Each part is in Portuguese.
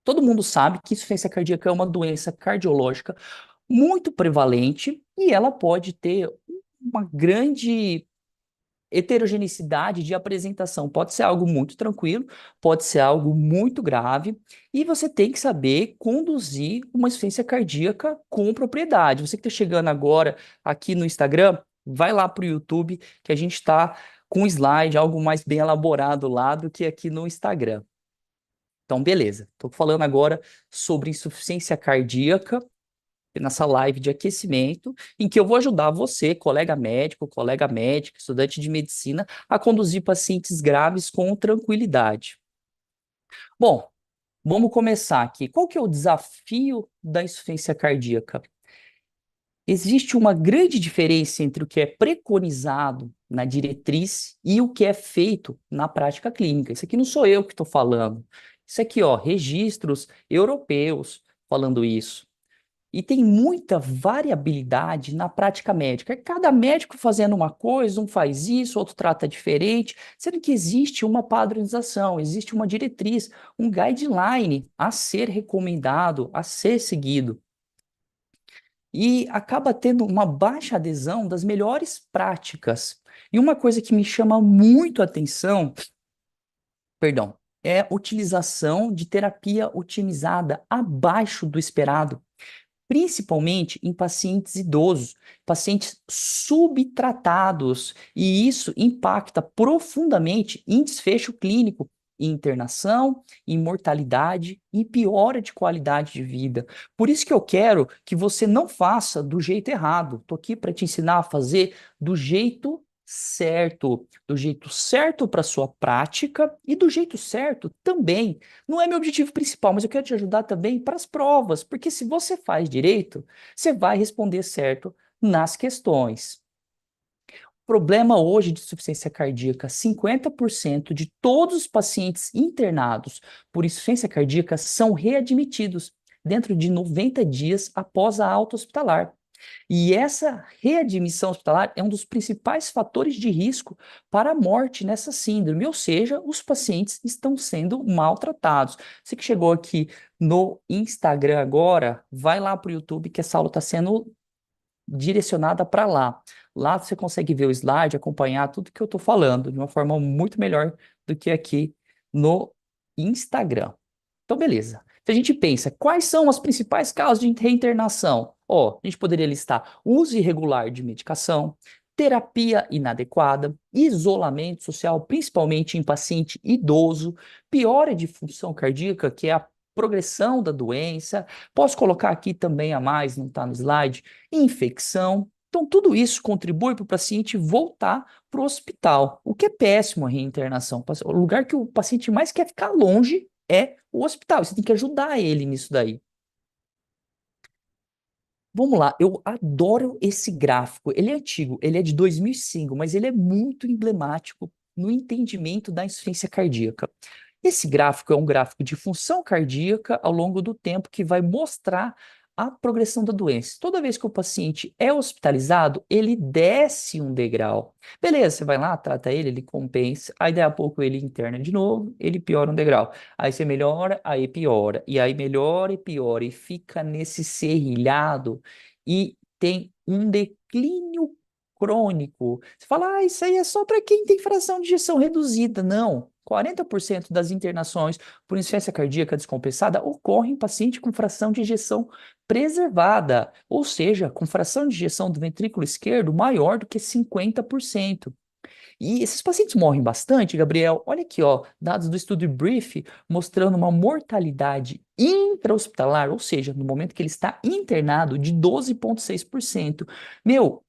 Todo mundo sabe que insuficiência cardíaca é uma doença cardiológica muito prevalente e ela pode ter uma grande heterogeneidade de apresentação. Pode ser algo muito tranquilo, pode ser algo muito grave, e você tem que saber conduzir uma insuficiência cardíaca com propriedade. Você que está chegando agora aqui no Instagram, vai lá para o YouTube, que a gente está com um slide, algo mais bem elaborado lá do que aqui no Instagram. Então, beleza. Estou falando agora sobre insuficiência cardíaca nessa live de aquecimento, em que eu vou ajudar você, colega médico, colega médica, estudante de medicina, a conduzir pacientes graves com tranquilidade. Bom, vamos começar aqui. Qual que é o desafio da insuficiência cardíaca? Existe uma grande diferença entre o que é preconizado na diretriz e o que é feito na prática clínica. Isso aqui não sou eu que estou falando. Isso aqui, ó, registros europeus falando isso. E tem muita variabilidade na prática médica. Cada médico fazendo uma coisa, um faz isso, outro trata diferente, sendo que existe uma padronização, existe uma diretriz, um guideline a ser recomendado, a ser seguido. E acaba tendo uma baixa adesão das melhores práticas. E uma coisa que me chama muito a atenção, perdão, é a utilização de terapia otimizada abaixo do esperado, principalmente em pacientes idosos, pacientes subtratados, e isso impacta profundamente em desfecho clínico, em internação, em mortalidade e piora de qualidade de vida. Por isso que eu quero que você não faça do jeito errado. Estou aqui para te ensinar a fazer do jeito certo para sua prática e do jeito certo também. Não é meu objetivo principal, mas eu quero te ajudar também para as provas, porque se você faz direito, você vai responder certo nas questões. Problema hoje de insuficiência cardíaca: 50% de todos os pacientes internados por insuficiência cardíaca são readmitidos dentro de 90 dias após a alta hospitalar. E essa readmissão hospitalar é um dos principais fatores de risco para a morte nessa síndrome, ou seja, os pacientes estão sendo maltratados. Você que chegou aqui no Instagram agora, vai lá para o YouTube que essa aula está sendo direcionada para lá. Lá você consegue ver o slide, acompanhar tudo que eu estou falando de uma forma muito melhor do que aqui no Instagram. Então, beleza. Se a gente pensa, quais são as principais causas de reinternação? Ó, a gente poderia listar uso irregular de medicação, terapia inadequada, isolamento social, principalmente em paciente idoso, piora de função cardíaca, que é a progressão da doença. Posso colocar aqui também a mais, não está no slide, infecção. Então, tudo isso contribui para o paciente voltar para o hospital, o que é péssimo a reinternação. O lugar que o paciente mais quer ficar longe é o hospital. Você tem que ajudar ele nisso daí. Vamos lá, eu adoro esse gráfico. Ele é antigo, ele é de 2005, mas ele é muito emblemático no entendimento da insuficiência cardíaca. Esse gráfico é um gráfico de função cardíaca ao longo do tempo que vai mostrar a progressão da doença. Toda vez que o paciente é hospitalizado, ele desce um degrau. Beleza, você vai lá, trata ele, ele compensa, aí daí a pouco ele interna de novo, ele piora um degrau. Aí você melhora, aí piora, e aí melhora e piora, e fica nesse serrilhado e tem um declínio crônico. Você fala, ah, isso aí é só para quem tem fração de ejeção reduzida. Não. 40% das internações por insuficiência cardíaca descompensada ocorrem em paciente com fração de ejeção preservada, ou seja, com fração de ejeção do ventrículo esquerdo maior do que 50%. E esses pacientes morrem bastante, Gabriel. Olha aqui, ó, dados do estudo Brief mostrando uma mortalidade intra-hospitalar, ou seja, no momento que ele está internado, de 12,6%. Meu,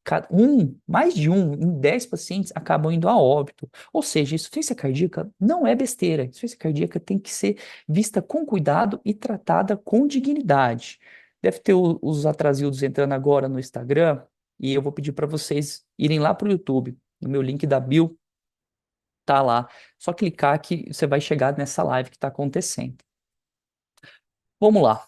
mais de um em 10 pacientes acabam indo a óbito. Ou seja, insuficiência cardíaca não é besteira. Insuficiência cardíaca tem que ser vista com cuidado e tratada com dignidade. Deve ter os atrasildos entrando agora no Instagram, e eu vou pedir para vocês irem lá para o YouTube. No meu link da bio tá lá. Só clicar que você vai chegar nessa live que está acontecendo. Vamos lá.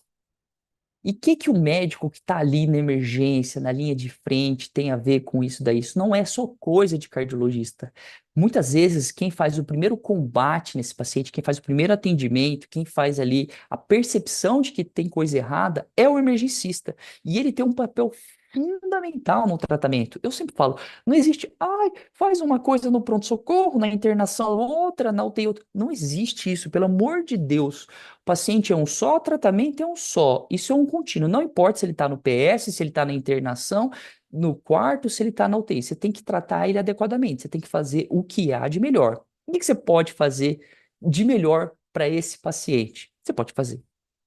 E o que que o médico que está ali na emergência, na linha de frente, tem a ver com isso daí? Isso não é só coisa de cardiologista. Muitas vezes, quem faz o primeiro combate nesse paciente, quem faz o primeiro atendimento, quem faz ali a percepção de que tem coisa errada, é o emergencista. E ele tem um papel fundamental no tratamento. Eu sempre falo, não existe, ai, faz uma coisa no pronto-socorro, na internação outra, na UTI outra. Não existe isso, pelo amor de Deus. O paciente é um só, o tratamento é um só. Isso é um contínuo. Não importa se ele está no PS, se ele está na internação, no quarto, se ele está na UTI. Você tem que tratar ele adequadamente. Você tem que fazer o que há de melhor. O que que você pode fazer de melhor para esse paciente? Você pode fazer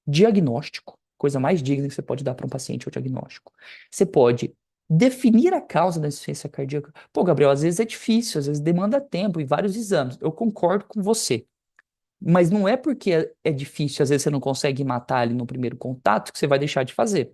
diagnóstico. Coisa mais digna que você pode dar para um paciente é o diagnóstico. Você pode definir a causa da insuficiência cardíaca. Pô, Gabriel, às vezes é difícil, às vezes demanda tempo e vários exames. Eu concordo com você. Mas não é porque é difícil, às vezes você não consegue matar ali no primeiro contato, que você vai deixar de fazer.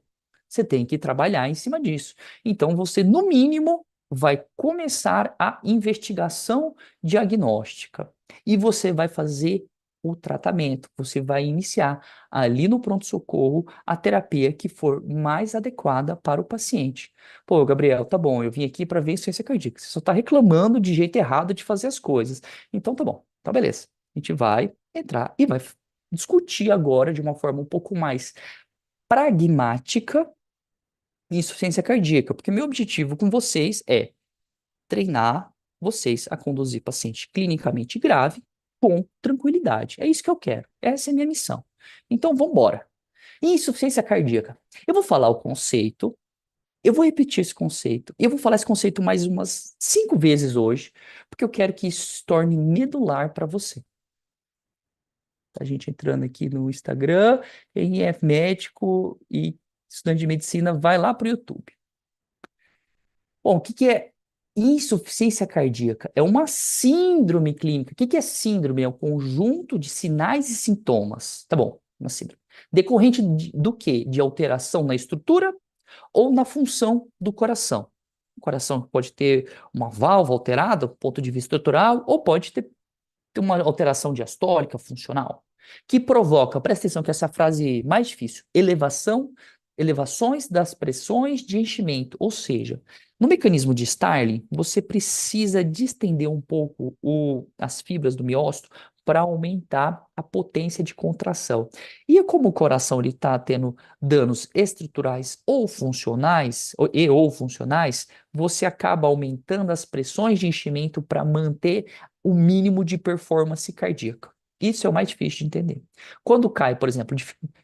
Você tem que trabalhar em cima disso. Então, você, no mínimo, vai começar a investigação diagnóstica. E você vai fazer o tratamento. Você vai iniciar ali no pronto-socorro a terapia que for mais adequada para o paciente. Pô, Gabriel, tá bom, eu vim aqui para ver insuficiência cardíaca. Você só está reclamando de jeito errado de fazer as coisas. Então, tá bom, tá beleza. A gente vai entrar e vai discutir agora de uma forma um pouco mais pragmática insuficiência cardíaca, porque meu objetivo com vocês é treinar vocês a conduzir paciente clinicamente grave com tranquilidade. É isso que eu quero. Essa é a minha missão. Então, vamos embora. Insuficiência cardíaca. Eu vou falar o conceito, eu vou repetir esse conceito, eu vou falar esse conceito mais umas 5 vezes hoje, porque eu quero que isso se torne medular para você. A gente entrando aqui no Instagram, RF Médico e estudante de medicina, vai lá para o YouTube. Bom, o que que é insuficiência cardíaca? É uma síndrome clínica. O que que é síndrome? É um conjunto de sinais e sintomas. Tá bom, uma síndrome. Decorrente do quê? De alteração na estrutura ou na função do coração. O coração pode ter uma válvula alterada do ponto de vista estrutural ou pode ter uma alteração diastólica, funcional, que provoca, presta atenção que essa frase é mais difícil, elevações das pressões de enchimento, ou seja, no mecanismo de Starling, você precisa distender um pouco as fibras do miócito para aumentar a potência de contração. E como o coração está tendo danos estruturais ou funcionais, ou funcionais, você acaba aumentando as pressões de enchimento para manter o mínimo de performance cardíaca. Isso é o mais difícil de entender. Quando cai, por exemplo,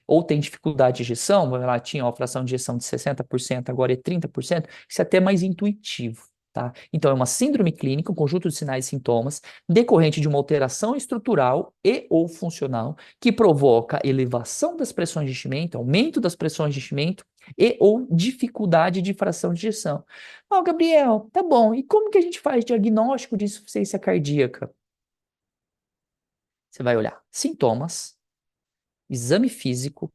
ou tem dificuldade de ejeção, ela tinha uma fração de ejeção de 60%, agora é 30%, isso é até mais intuitivo. Tá? Então, é uma síndrome clínica, um conjunto de sinais e sintomas decorrente de uma alteração estrutural e ou funcional que provoca elevação das pressões de enchimento, aumento das pressões de enchimento e ou dificuldade de fração de ejeção. Ó, Gabriel, tá bom. E como que a gente faz diagnóstico de insuficiência cardíaca? Você vai olhar sintomas, exame físico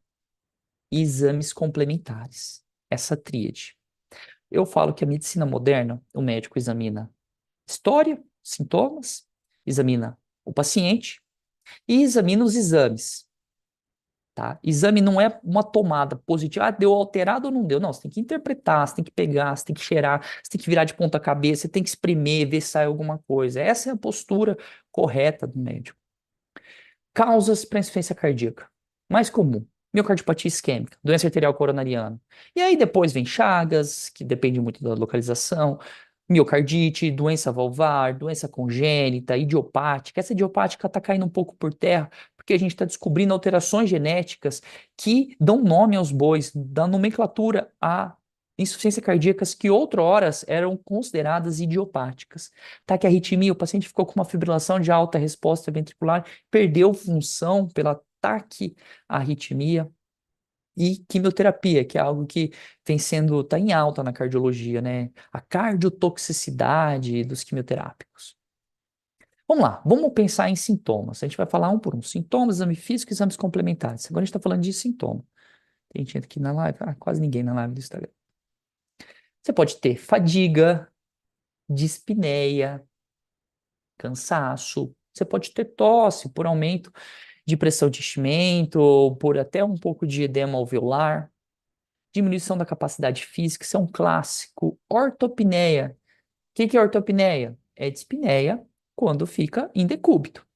e exames complementares. Essa tríade. Eu falo que a medicina moderna, o médico examina história, sintomas, examina o paciente e examina os exames. Tá? Exame não é uma tomada positiva, ah, deu alterado ou não deu. Não, você tem que interpretar, você tem que pegar, você tem que cheirar, você tem que virar de ponta cabeça, você tem que espremer, ver se sai alguma coisa. Essa é a postura correta do médico. Causas para insuficiência cardíaca. Mais comum, miocardiopatia isquêmica, doença arterial coronariana. E aí depois vem Chagas, que depende muito da localização, miocardite, doença valvar, doença congênita, idiopática. Essa idiopática está caindo um pouco por terra, porque a gente está descobrindo alterações genéticas que dão nome aos bois, dão nomenclatura a insuficiência cardíacas que outroras eram consideradas idiopáticas. Tá que a arritmia, o paciente ficou com uma fibrilação de alta resposta ventricular, perdeu função pelo ataque à arritmia. E quimioterapia, que é algo que vem sendo, tá em alta na cardiologia, né? A cardiotoxicidade dos quimioterápicos. Vamos lá, vamos pensar em sintomas. A gente vai falar um por um. Sintomas, exame físico e exames complementares. Agora a gente está falando de sintoma. Tem gente aqui na live? Ah, quase ninguém na live do Instagram. Você pode ter fadiga, dispneia, cansaço. Você pode ter tosse por aumento de pressão de enchimento, ou por até um pouco de edema alveolar. Diminuição da capacidade física, isso é um clássico. Ortopneia. O que que é ortopneia? É dispneia quando fica em decúbito.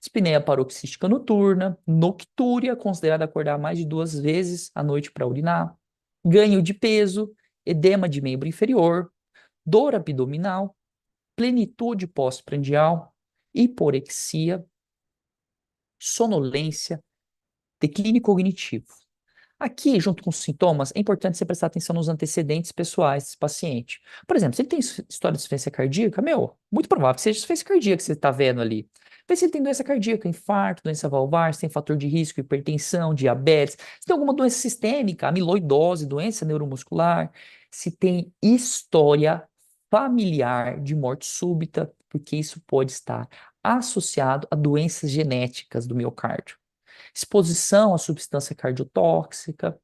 Dispneia paroxística noturna, noctúria, considerada acordar mais de 2 vezes à noite para urinar, ganho de peso, edema de membro inferior, dor abdominal, plenitude pós-prandial, hiporexia, sonolência, declínio cognitivo. Aqui, junto com os sintomas, é importante você prestar atenção nos antecedentes pessoais desse paciente. Por exemplo, se ele tem história de insuficiência cardíaca, muito provável que seja insuficiência cardíaca que você está vendo ali. Vê se ele tem doença cardíaca, infarto, doença valvar, se tem fator de risco, hipertensão, diabetes, se tem alguma doença sistêmica, amiloidose, doença neuromuscular, se tem história familiar de morte súbita, porque isso pode estar associado a doenças genéticas do miocárdio, exposição à substância cardiotóxica,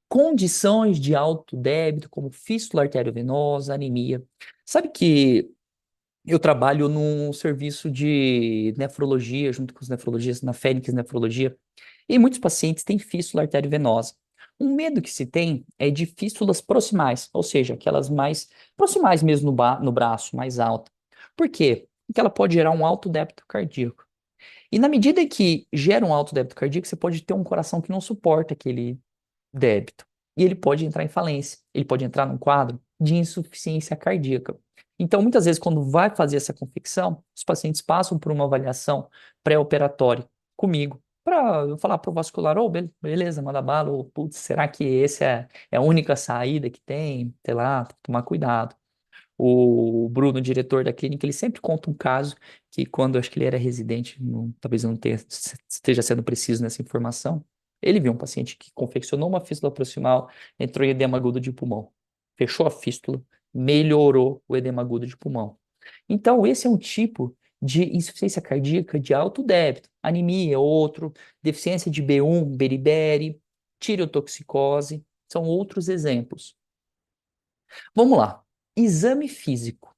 condições de alto débito, como fístula arteriovenosa, anemia. Sabe que eu trabalho num serviço de nefrologia, junto com os nefrologistas, na Fênix Nefrologia, e muitos pacientes têm fístula arteriovenosa. Um medo que se tem é de fístulas proximais, ou seja, aquelas mais proximais mesmo no braço, mais alta. Por quê? Porque ela pode gerar um alto débito cardíaco. E na medida que gera um alto débito cardíaco, você pode ter um coração que não suporta aquele débito. E ele pode entrar em falência, ele pode entrar num quadro de insuficiência cardíaca. Então, muitas vezes, quando vai fazer essa confecção, os pacientes passam por uma avaliação pré-operatória comigo, para eu falar para o vascular, ô, beleza, manda bala, ou, putz, será que essa é a única saída que tem? Sei lá, tem que tomar cuidado. O Bruno, diretor da clínica, ele sempre conta um caso que quando eu acho que ele era residente, talvez eu não esteja sendo preciso nessa informação, ele viu um paciente que confeccionou uma fístula proximal, entrou em edema agudo de pulmão, fechou a fístula, melhorou o edema agudo de pulmão. Então, esse é um tipo de insuficiência cardíaca de alto débito. Anemia é outro, deficiência de B1, beriberi, tireotoxicose, são outros exemplos. Vamos lá. Exame físico.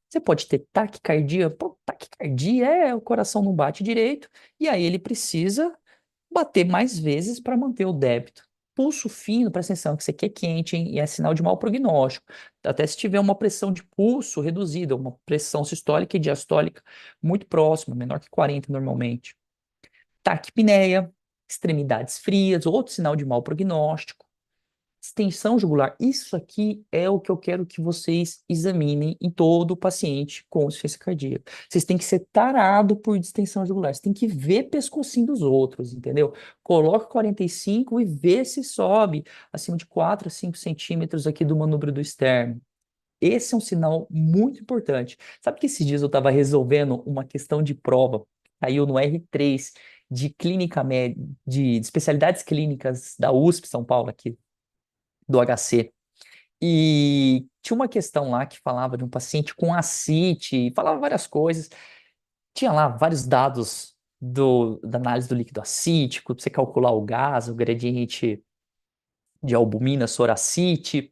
Você pode ter taquicardia. Pô, taquicardia o coração não bate direito, e aí ele precisa bater mais vezes para manter o débito. Pulso fino, presta atenção, que isso aqui é quente, hein? E é sinal de mau prognóstico. Até se tiver uma pressão de pulso reduzida, uma pressão sistólica e diastólica muito próxima, menor que 40 normalmente. Taquipneia, extremidades frias, outro sinal de mau prognóstico. Extensão jugular, isso aqui é o que eu quero que vocês examinem em todo paciente com insuficiência cardíaca. Vocês têm que ser tarado por distensão jugular, vocês têm que ver pescocinho dos outros, entendeu? Coloca 45 e vê se sobe acima de 4 a 5 centímetros aqui do manubrio do externo. Esse é um sinal muito importante. Sabe que esses dias eu estava resolvendo uma questão de prova, caiu no R3 de clínica médica, de especialidades clínicas da USP São Paulo aqui do HC. E tinha uma questão lá que falava de um paciente com ascite, falava várias coisas. Tinha lá vários dados da análise do líquido acítico, para você calcular o gás, o gradiente de albumina, soracite.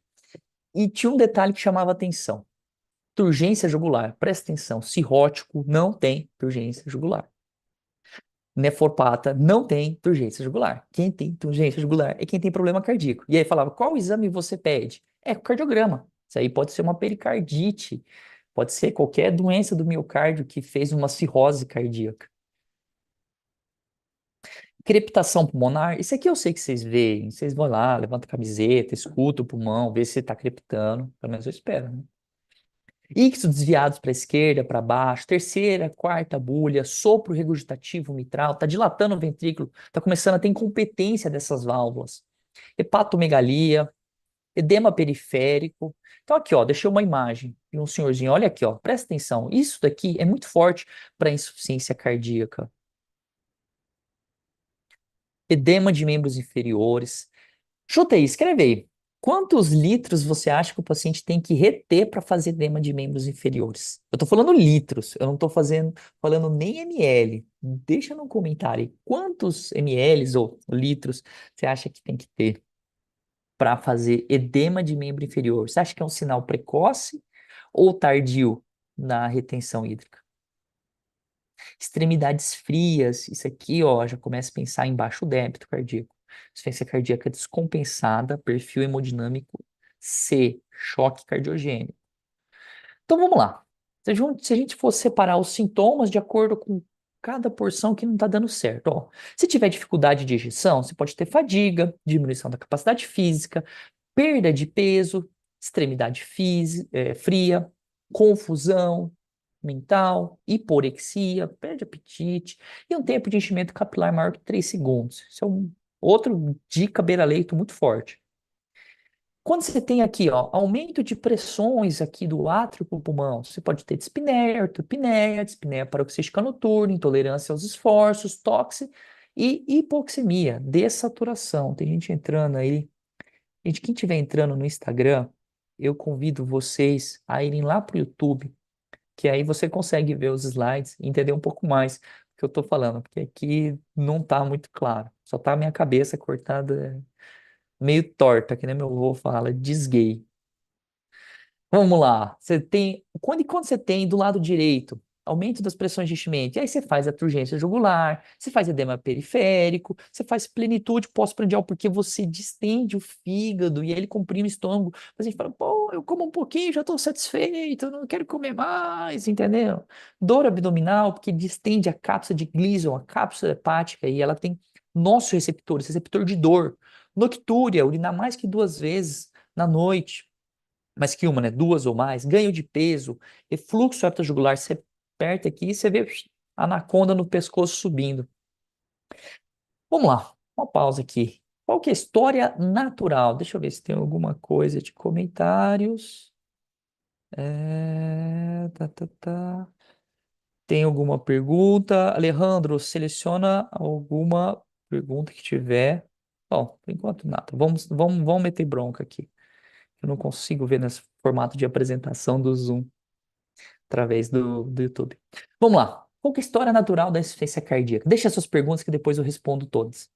E tinha um detalhe que chamava atenção. Turgência jugular, presta atenção, cirrótico não tem turgência jugular. Nefropata não tem turgência jugular. Quem tem turgência jugular é quem tem problema cardíaco. E aí falava, qual exame você pede? Ecocardiograma. Isso aí pode ser uma pericardite, pode ser qualquer doença do miocárdio que fez uma cirrose cardíaca. Crepitação pulmonar, isso aqui eu sei que vocês veem, vocês vão lá, levanta a camiseta, escuta o pulmão, vê se está crepitando, pelo menos eu espero, né? Ictus desviados para a esquerda, para baixo, terceira, quarta bulha, sopro regurgitativo mitral, está dilatando o ventrículo, está começando a ter incompetência dessas válvulas. Hepatomegalia, edema periférico. Então aqui, ó, deixei uma imagem de um senhorzinho, olha aqui, ó, presta atenção, isso daqui é muito forte para insuficiência cardíaca. Edema de membros inferiores. Chuta aí, escreve aí. Quantos litros você acha que o paciente tem que reter para fazer edema de membros inferiores? Eu estou falando litros, eu não estou falando nem ml. Deixa no comentário aí. Quantos ml ou litros você acha que tem que ter para fazer edema de membro inferior? Você acha que é um sinal precoce ou tardio na retenção hídrica? Extremidades frias, isso aqui, ó, já começa a pensar em baixo débito cardíaco. Insuficiência cardíaca descompensada, perfil hemodinâmico C, choque cardiogênico. Então vamos lá. Se a gente for separar os sintomas de acordo com cada porção que não está dando certo, ó. Se tiver dificuldade de ejeção, você pode ter fadiga, diminuição da capacidade física, perda de peso, extremidade fria, confusão mental, hiporexia, perde apetite e um tempo de enchimento capilar maior que 3 segundos. Isso é outro dica beira-leito muito forte. Quando você tem aqui, ó, aumento de pressões aqui do átrio para o pulmão, você pode ter dispneia paroxística noturna, intolerância aos esforços, toxe e hipoxemia, dessaturação. Tem gente entrando aí. Gente, quem estiver entrando no Instagram, eu convido vocês a irem lá para o YouTube, que aí você consegue ver os slides e entender um pouco mais do que eu estou falando, porque aqui não está muito claro. Só está a minha cabeça cortada meio torta, que nem meu avô fala, desguei. Vamos lá. Você tem. Quando você tem do lado direito aumento das pressões de enchimento, e aí você faz a turgência jugular, você faz edema periférico, você faz plenitude pós-prandial, porque você distende o fígado e aí ele comprime o estômago. Mas a gente fala, pô, eu como um pouquinho, já estou satisfeito, eu não quero comer mais, entendeu? Dor abdominal, porque distende a cápsula de Gleason, a cápsula hepática, e ela tem nossos receptores, receptor de dor. Noctúria, urinar mais que 2 vezes na noite mais que uma, né? Duas ou mais, ganho de peso, refluxo jugular, você aperta aqui e você vê a anaconda no pescoço subindo. Vamos lá, uma pausa aqui. Qual que é a história natural? Deixa eu ver se tem alguma coisa de comentários. Tá. Tem alguma pergunta? Alejandro, seleciona alguma pergunta que tiver. Bom, por enquanto nada. Vamos meter bronca aqui. Eu não consigo ver nesse formato de apresentação do Zoom através do YouTube. Vamos lá. Qual que é a história natural da insuficiência cardíaca? Deixa suas perguntas que depois eu respondo todas.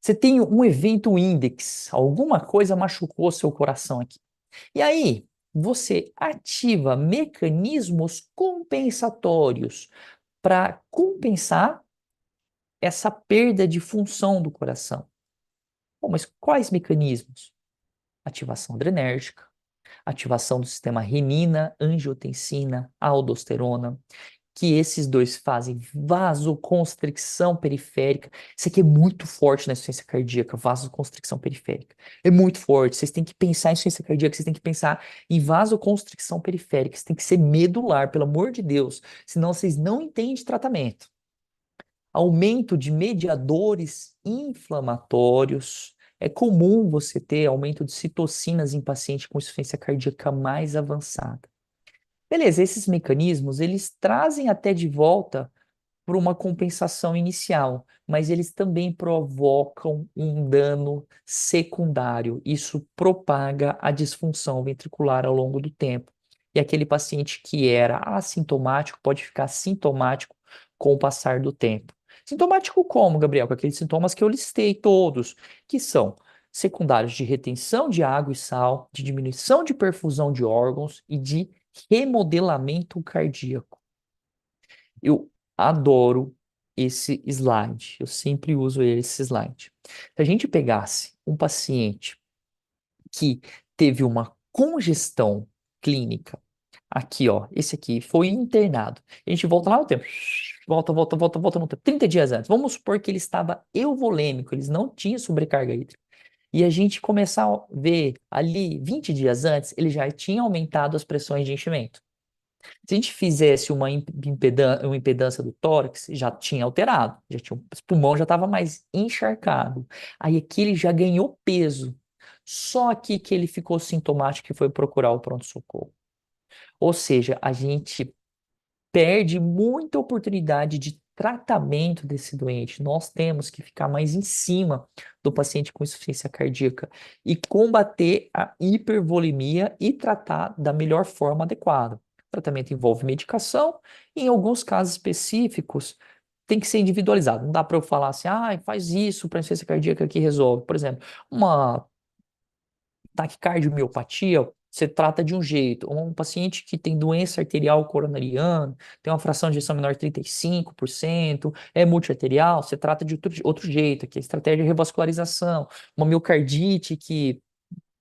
Você tem um evento index, alguma coisa machucou seu coração aqui. E aí, você ativa mecanismos compensatórios para compensar essa perda de função do coração. Bom, mas quais mecanismos? Ativação adrenérgica, ativação do sistema renina, angiotensina, aldosterona, que esses dois fazem vasoconstricção periférica. Isso aqui é muito forte na insuficiência cardíaca, vasoconstricção periférica. É muito forte. Vocês têm que pensar em insuficiência cardíaca, vocês têm que pensar em vasoconstricção periférica. Isso tem que ser medular, pelo amor de Deus. Senão vocês não entendem tratamento. Aumento de mediadores inflamatórios. É comum você ter aumento de citocinas em paciente com insuficiência cardíaca mais avançada. Beleza, esses mecanismos, eles trazem até de volta por uma compensação inicial, mas eles também provocam um dano secundário. Isso propaga a disfunção ventricular ao longo do tempo. E aquele paciente que era assintomático pode ficar sintomático com o passar do tempo. Sintomático como, Gabriel? Com aqueles sintomas que eu listei todos, que são secundários de retenção de água e sal, de diminuição de perfusão de órgãos e de remodelamento cardíaco. Eu adoro esse slide, eu sempre uso esse slide. Se a gente pegasse um paciente que teve uma congestão clínica, aqui, ó, esse aqui foi internado. A gente volta lá no tempo. Volta no tempo. 30 dias antes. Vamos supor que ele estava euvolêmico, eles não tinham sobrecarga hídrica. E a gente começar a ver ali, 20 dias antes, ele já tinha aumentado as pressões de enchimento. Se a gente fizesse uma impedância do tórax, já tinha alterado, o pulmão já estava mais encharcado. Aí aqui ele já ganhou peso. Só aqui que ele ficou sintomático e foi procurar o pronto-socorro. Ou seja, a gente perde muita oportunidade de tratamento desse doente. Nós temos que ficar mais em cima do paciente com insuficiência cardíaca e combater a hipervolemia e tratar da melhor forma adequada. O tratamento envolve medicação e, em alguns casos específicos, tem que ser individualizado. Não dá para eu falar assim, ah, faz isso para insuficiência cardíaca que resolve. Por exemplo, uma taquicardiomiopatia, você trata de um jeito. Um paciente que tem doença arterial coronariana, tem uma fração de ejeção menor de 35%, é multiarterial, você trata de outro jeito, que é estratégia de revascularização. Uma miocardite que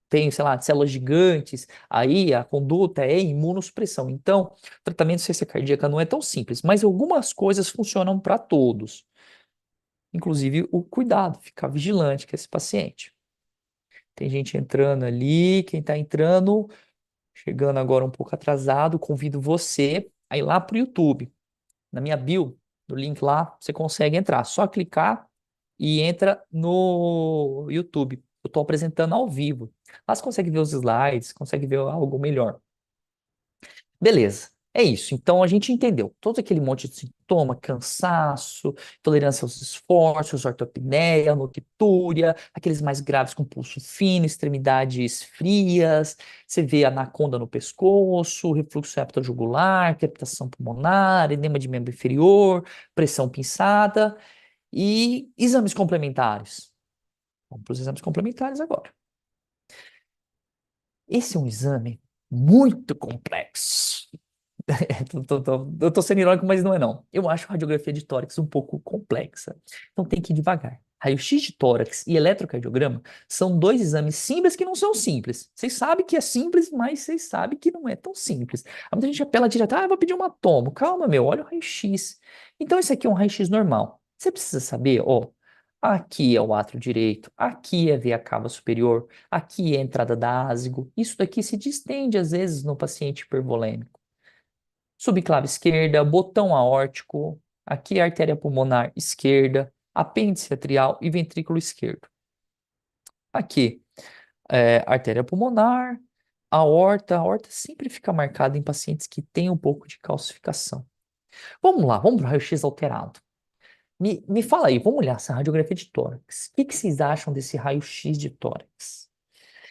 tem, sei lá, células gigantes, aí a conduta é imunossupressão. Então, o tratamento de ciência cardíaca não é tão simples, mas algumas coisas funcionam para todos, inclusive o cuidado, ficar vigilante com esse paciente. Tem gente entrando ali, quem está entrando, chegando agora um pouco atrasado, convido você a ir lá para o YouTube. Na minha bio, no link lá, você consegue entrar. Só clicar e entra no YouTube. Eu estou apresentando ao vivo. Lá você consegue ver os slides, consegue ver algo melhor. Beleza. É isso. Então a gente entendeu todo aquele monte de sintoma, cansaço, intolerância aos esforços, ortopneia, noctúria, aqueles mais graves com pulso fino, extremidades frias, você vê anaconda no pescoço, refluxo hepatojugular, crepitação pulmonar, edema de membro inferior, pressão pinçada e exames complementares. Vamos para os exames complementares agora. Esse é um exame muito complexo. Eu tô sendo irônico, mas não é não. Eu acho a radiografia de tórax um pouco complexa. Então tem que ir devagar. Raio-X de tórax e eletrocardiograma são dois exames simples que não são simples. Vocês sabem que é simples, mas vocês sabem que não é tão simples. Aí muita gente apela direto, eu vou pedir uma tomo. Calma, meu, olha o raio-X. Então esse aqui é um raio-X normal. Você precisa saber, ó, aqui é o átrio direito, aqui é a veia cava superior, aqui é a entrada da ásigo. Isso daqui se distende às vezes no paciente hipervolêmico. Subclave esquerda, botão aórtico, aqui é a artéria pulmonar esquerda, apêndice atrial e ventrículo esquerdo. Aqui é artéria pulmonar, a aorta sempre fica marcada em pacientes que têm um pouco de calcificação. Vamos lá, vamos para o raio-x alterado. Me fala aí, vamos olhar essa radiografia de tórax. O que que vocês acham desse raio-x de tórax?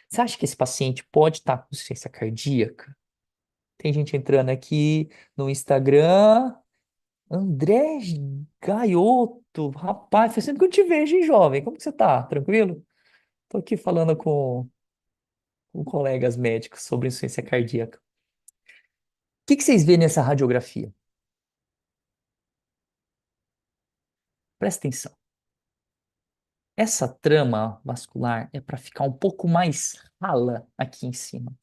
Você acha que esse paciente pode estar com insuficiência cardíaca? Tem gente entrando aqui no Instagram. André Gaioto, rapaz, faz sempre que eu te vejo, hein, jovem? Como que você tá? Tranquilo? Tô aqui falando com colegas médicos sobre insuficiência cardíaca. O que que vocês veem nessa radiografia? Presta atenção. Essa trama vascular é para ficar um pouco mais rala aqui em cima.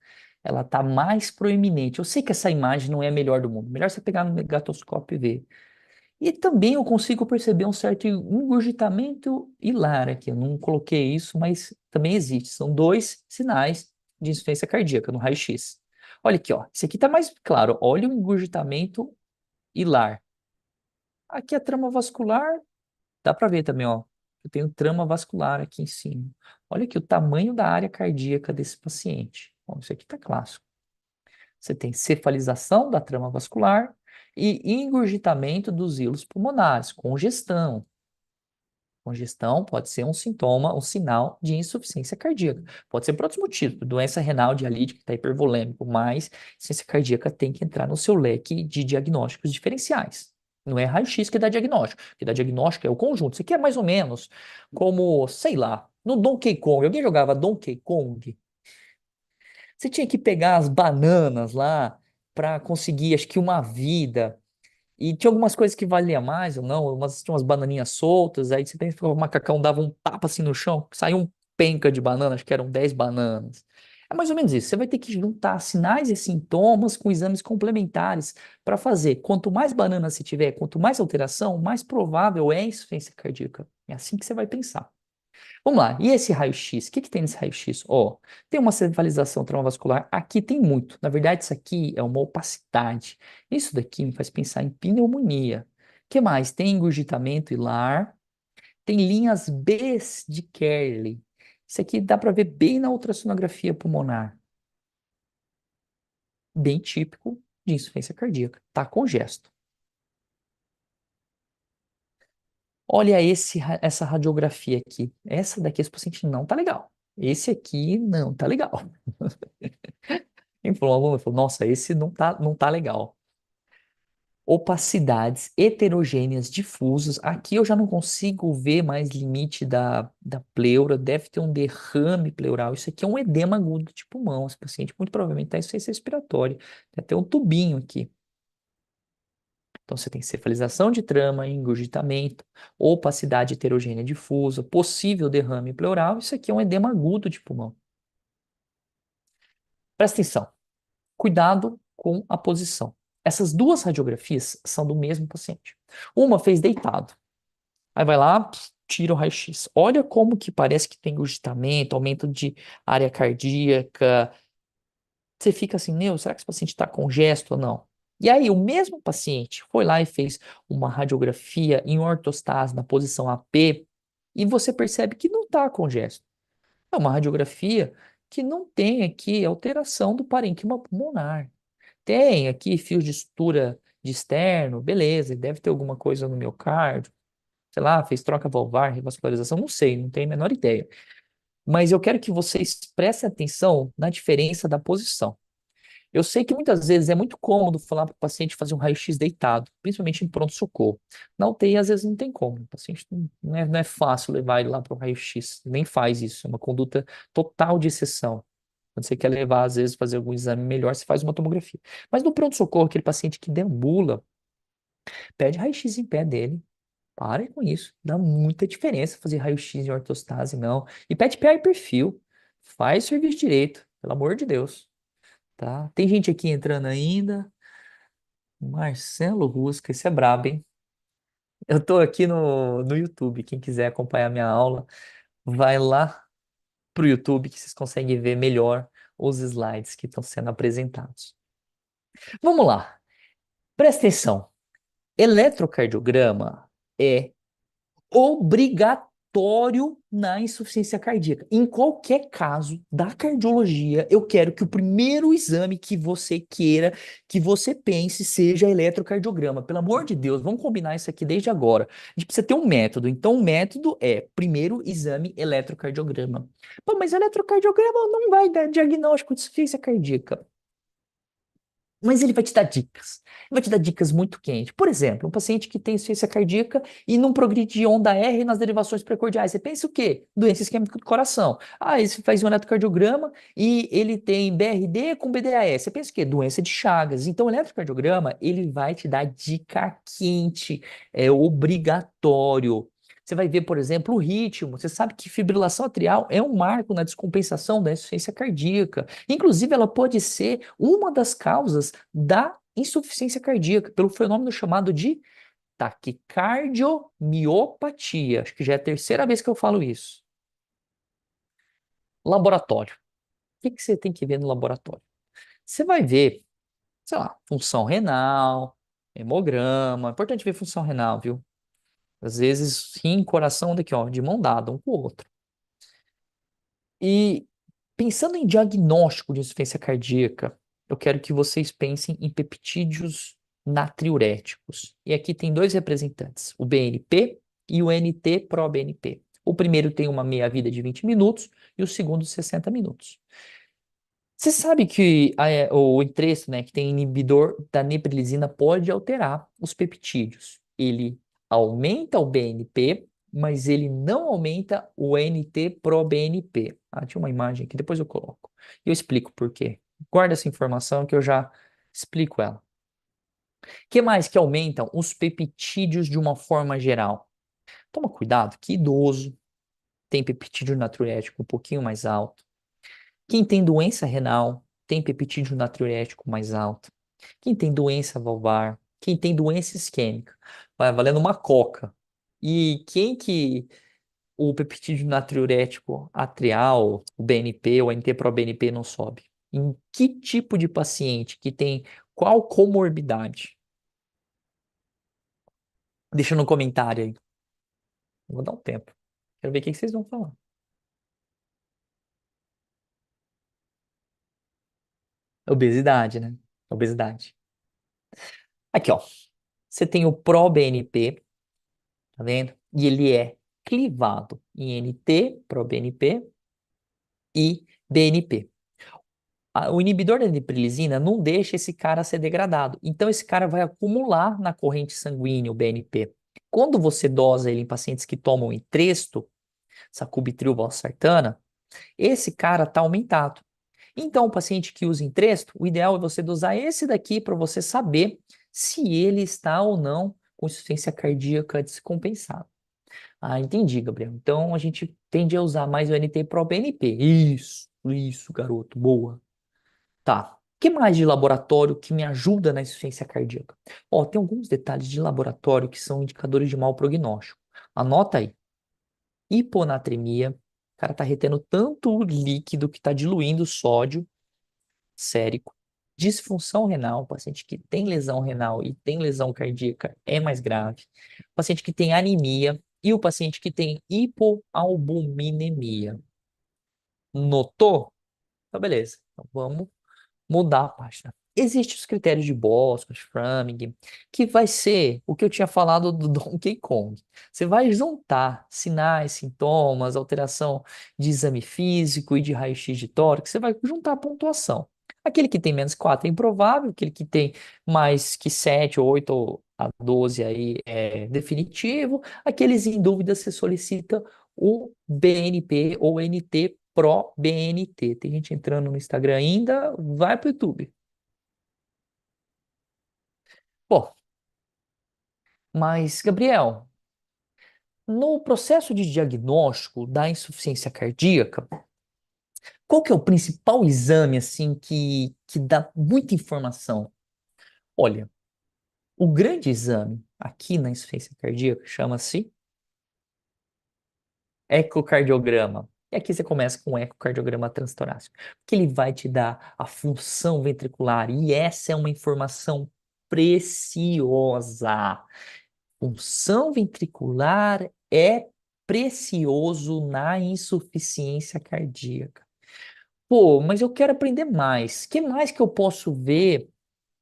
Ela tá mais proeminente. Eu sei que essa imagem não é a melhor do mundo. Melhor você pegar no gatoscópio e ver. E também eu consigo perceber um certo engurgitamento hilar aqui. Eu não coloquei isso, mas também existe. São dois sinais de insuficiência cardíaca no raio-x. Olha aqui, ó. Esse aqui está mais claro. Olha o engurgitamento hilar. Aqui a trama vascular, dá para ver também, ó. Eu tenho trama vascular aqui em cima. Olha aqui o tamanho da área cardíaca desse paciente. Bom, isso aqui está clássico. Você tem cefalização da trama vascular e engurgitamento dos íleos pulmonares, congestão. Congestão pode ser um sintoma, um sinal de insuficiência cardíaca. Pode ser por outros motivos, doença renal dialítica, que está hipervolêmico, mas insuficiência cardíaca tem que entrar no seu leque de diagnósticos diferenciais. Não é raio-x que dá diagnóstico. O que dá diagnóstico é o conjunto. Isso aqui é mais ou menos como, sei lá, no Donkey Kong. Alguém jogava Donkey Kong? Você tinha que pegar as bananas lá para conseguir, acho que uma vida. E tinha algumas coisas que valia mais ou não, tinha umas bananinhas soltas, aí você tem que o macacão dava um tapa assim no chão, saiu um penca de banana, acho que eram 10 bananas. É mais ou menos isso. Você vai ter que juntar sinais e sintomas com exames complementares para fazer. Quanto mais bananas você tiver, quanto mais alteração, mais provável é a insuficiência cardíaca. É assim que você vai pensar. Vamos lá, e esse raio-x? O que que tem nesse raio-x? Ó, tem uma cefalização transvascular, aqui tem muito. Na verdade, isso aqui é uma opacidade. Isso daqui me faz pensar em pneumonia. O que mais? Tem engurgitamento hilar, tem linhas B de Kerley. Isso aqui dá para ver bem na ultrassonografia pulmonar. Bem típico de insuficiência cardíaca. Tá congesto. Olha essa radiografia aqui. Essa daqui, esse paciente não tá legal. Esse aqui não tá legal. Quem falou, um aluno falou, nossa, esse não tá legal. Opacidades heterogêneas difusas. Aqui eu já não consigo ver mais limite da pleura. Deve ter um derrame pleural. Isso aqui é um edema agudo de pulmão. Esse paciente muito provavelmente está em insuficiência respiratória. Tem até um tubinho aqui. Então você tem cefalização de trama, engurgitamento, opacidade heterogênea difusa, possível derrame pleural. Isso aqui é um edema agudo de pulmão. Presta atenção. Cuidado com a posição. Essas duas radiografias são do mesmo paciente. Uma fez deitado. Aí vai lá, tira o raio-x. Olha como que parece que tem engurgitamento, aumento de área cardíaca. Você fica assim, meu, será que esse paciente está congesto ou não? E aí, o mesmo paciente foi lá e fez uma radiografia em ortostase na posição AP e você percebe que não está congesto. É uma radiografia que não tem aqui alteração do parênquima pulmonar. Tem aqui fios de sutura de externo, beleza, deve ter alguma coisa no miocárdio, sei lá, fez troca valvar, revascularização, não sei, não tenho a menor ideia. Mas eu quero que vocês prestem atenção na diferença da posição. Eu sei que muitas vezes é muito cômodo falar para o paciente fazer um raio-x deitado, principalmente em pronto-socorro. Na UTI, às vezes, não tem como. O paciente não é fácil levar ele lá para o raio-x, nem faz isso. É uma conduta total de exceção. Quando você quer levar, às vezes, fazer algum exame melhor, você faz uma tomografia. Mas no pronto-socorro, aquele paciente que deambula, pede raio-x em pé dele. Pare com isso. Dá muita diferença fazer raio-x em ortostase, não. E pede PA e perfil. Faz o serviço direito, pelo amor de Deus. Tá? Tem gente aqui entrando ainda. Marcelo Rusca, esse é brabo, hein? Eu tô aqui no YouTube. Quem quiser acompanhar minha aula, vai lá pro YouTube que vocês conseguem ver melhor os slides que estão sendo apresentados. Vamos lá. Presta atenção. Eletrocardiograma é obrigatório na insuficiência cardíaca. Em qualquer caso da cardiologia, eu quero que o primeiro exame que você queira, que você pense, seja eletrocardiograma. Pelo amor de Deus, vamos combinar isso aqui desde agora. A gente precisa ter um método. Então, o método é primeiro exame eletrocardiograma. Pô, mas eletrocardiograma não vai dar diagnóstico de insuficiência cardíaca. Mas ele vai te dar dicas. Ele vai te dar dicas muito quentes. Por exemplo, um paciente que tem insuficiência cardíaca e não progride de onda R nas derivações precordiais. Você pensa o quê? Doença isquêmica do coração. Ah, ele faz um eletrocardiograma e ele tem BRD com BDAS. Você pensa o quê? Doença de Chagas. Então, o eletrocardiograma, ele vai te dar dica quente. É obrigatório. Você vai ver, por exemplo, o ritmo. Você sabe que fibrilação atrial é um marco na descompensação da insuficiência cardíaca. Inclusive, ela pode ser uma das causas da insuficiência cardíaca, pelo fenômeno chamado de taquicardiomiopatia. Acho que já é a terceira vez que eu falo isso. Laboratório. O que que você tem que ver no laboratório? Você vai ver, sei lá, função renal, hemograma. É importante ver função renal, viu? Às vezes, rim, coração, daqui, ó, de mão dada, um com o outro. E pensando em diagnóstico de insuficiência cardíaca, eu quero que vocês pensem em peptídeos natriuréticos. E aqui tem dois representantes, o BNP e o NT-proBNP. O primeiro tem uma meia-vida de 20 minutos e o segundo 60 minutos. Você sabe que o entresto, né, que tem inibidor da neprilisina pode alterar os peptídeos. Ele aumenta o BNP, mas ele não aumenta o NT-proBNP. Ah, tinha uma imagem aqui, depois eu coloco. E eu explico por quê. Guarda essa informação que eu já explico ela. O que mais que aumentam os peptídeos de uma forma geral? Toma cuidado, que idoso tem peptídeo natriurético um pouquinho mais alto. Quem tem doença renal tem peptídeo natriurético mais alto. Quem tem doença valvar, quem tem doença isquêmica, vai valendo uma coca. E quem que o peptídeo natriurético atrial, o BNP ou NT-proBNP não sobe? Em que tipo de paciente que tem qual comorbidade? Deixa no comentário aí. Vou dar um tempo. Quero ver o que que vocês vão falar. Obesidade, né? Obesidade. Aqui, ó. Você tem o ProBNP, tá vendo? E ele é clivado em NT, ProBNP e BNP. O inibidor da neprilisina não deixa esse cara ser degradado. Então, esse cara vai acumular na corrente sanguínea o BNP. Quando você dosa ele em pacientes que tomam Entresto, sacubitril, valsartana, esse cara está aumentado. Então, o paciente que usa Entresto, o ideal é você dosar esse daqui para você saber se ele está ou não com insuficiência cardíaca descompensada. Ah, entendi, Gabriel. Então, a gente tende a usar mais o NT-proBNP. Isso, garoto, boa. Tá. O que mais de laboratório que me ajuda na insuficiência cardíaca? Ó, tem alguns detalhes de laboratório que são indicadores de mau prognóstico. Anota aí. Hiponatremia. O cara tá retendo tanto líquido que tá diluindo sódio sérico. Disfunção renal, paciente que tem lesão renal e tem lesão cardíaca é mais grave. Paciente que tem anemia e o paciente que tem hipoalbuminemia. Notou? Então, beleza. Então, vamos mudar a página. Existem os critérios de Bosco, Framingham, que vai ser o que eu tinha falado do Donkey Kong. Você vai juntar sinais, sintomas, alteração de exame físico e de raio-x de tórax, você vai juntar a pontuação. Aquele que tem menos 4 é improvável, aquele que tem mais que 7, 8 a 12 aí é definitivo, aqueles em dúvida você solicita o BNP ou NT Pro BNT. Tem gente entrando no Instagram ainda, vai pro YouTube. Bom, mas, Gabriel, no processo de diagnóstico da insuficiência cardíaca, qual que é o principal exame, assim, que dá muita informação? Olha, o grande exame aqui na insuficiência cardíaca chama-se ecocardiograma. E aqui você começa com o ecocardiograma transtorácico, que ele vai te dar a função ventricular, e essa é uma informação preciosa. Função ventricular é precioso na insuficiência cardíaca. Pô, mas eu quero aprender mais. Que mais que eu posso ver?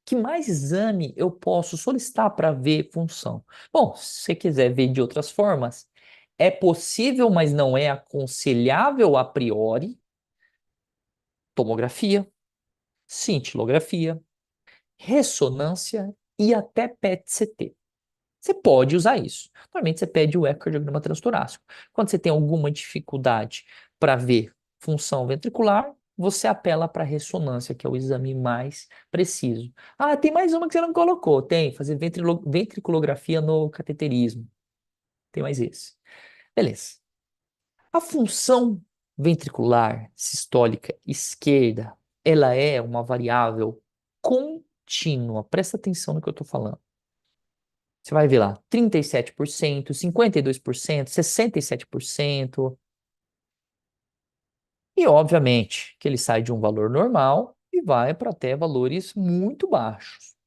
Que mais exame eu posso solicitar para ver função? Bom, se você quiser ver de outras formas, é possível, mas não é aconselhável a priori, tomografia, cintilografia, ressonância e até PET-CT. Você pode usar isso. Normalmente você pede o ecocardiograma transtorácico. Quando você tem alguma dificuldade para ver função ventricular, você apela para a ressonância, que é o exame mais preciso. Ah, tem mais uma que você não colocou. Tem, fazer ventriculografia no cateterismo. Tem mais esse. Beleza. A função ventricular sistólica esquerda, ela é uma variável contínua. Presta atenção no que eu estou falando. Você vai ver lá, 37%, 52%, 67%. E, obviamente, que ele sai de um valor normal e vai para até valores muito baixos.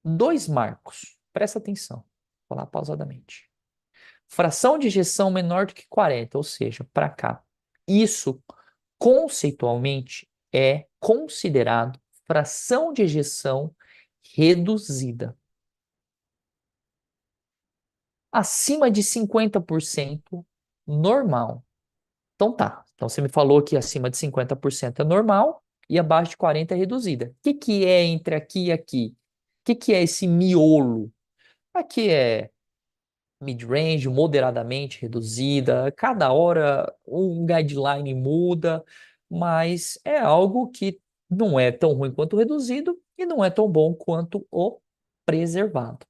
Dois marcos, presta atenção, vou falar pausadamente. Fração de ejeção menor do que 40, ou seja, para cá. Isso, conceitualmente, é considerado fração de ejeção reduzida. Acima de 50%, normal. Então tá. Então você me falou que acima de 50% é normal e abaixo de 40% é reduzida. O que que é entre aqui e aqui? O que que é esse miolo? Aqui é mid-range, moderadamente reduzida. Cada hora um guideline muda, mas é algo que não é tão ruim quanto o reduzido e não é tão bom quanto o preservado.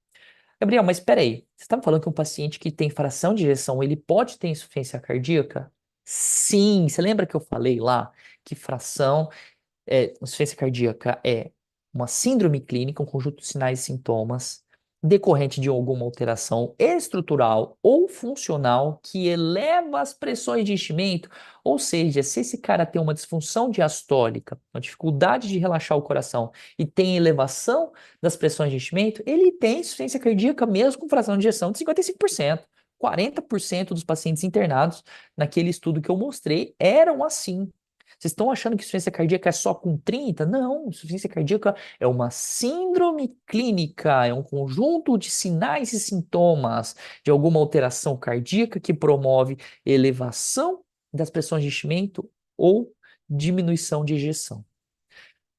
Gabriel, mas espera aí. Você está me falando que um paciente que tem fração de ejeção, ele pode ter insuficiência cardíaca? Sim. Você lembra que eu falei lá que fração, insuficiência cardíaca é uma síndrome clínica, um conjunto de sinais e sintomas decorrente de alguma alteração estrutural ou funcional que eleva as pressões de enchimento, ou seja, se esse cara tem uma disfunção diastólica, uma dificuldade de relaxar o coração e tem elevação das pressões de enchimento, ele tem insuficiência cardíaca mesmo com fração de ejeção de 55%. 40% dos pacientes internados naquele estudo que eu mostrei eram assim. Vocês estão achando que insuficiência cardíaca é só com 30? Não, insuficiência cardíaca é uma síndrome clínica, é um conjunto de sinais e sintomas de alguma alteração cardíaca que promove elevação das pressões de enchimento ou diminuição de ejeção.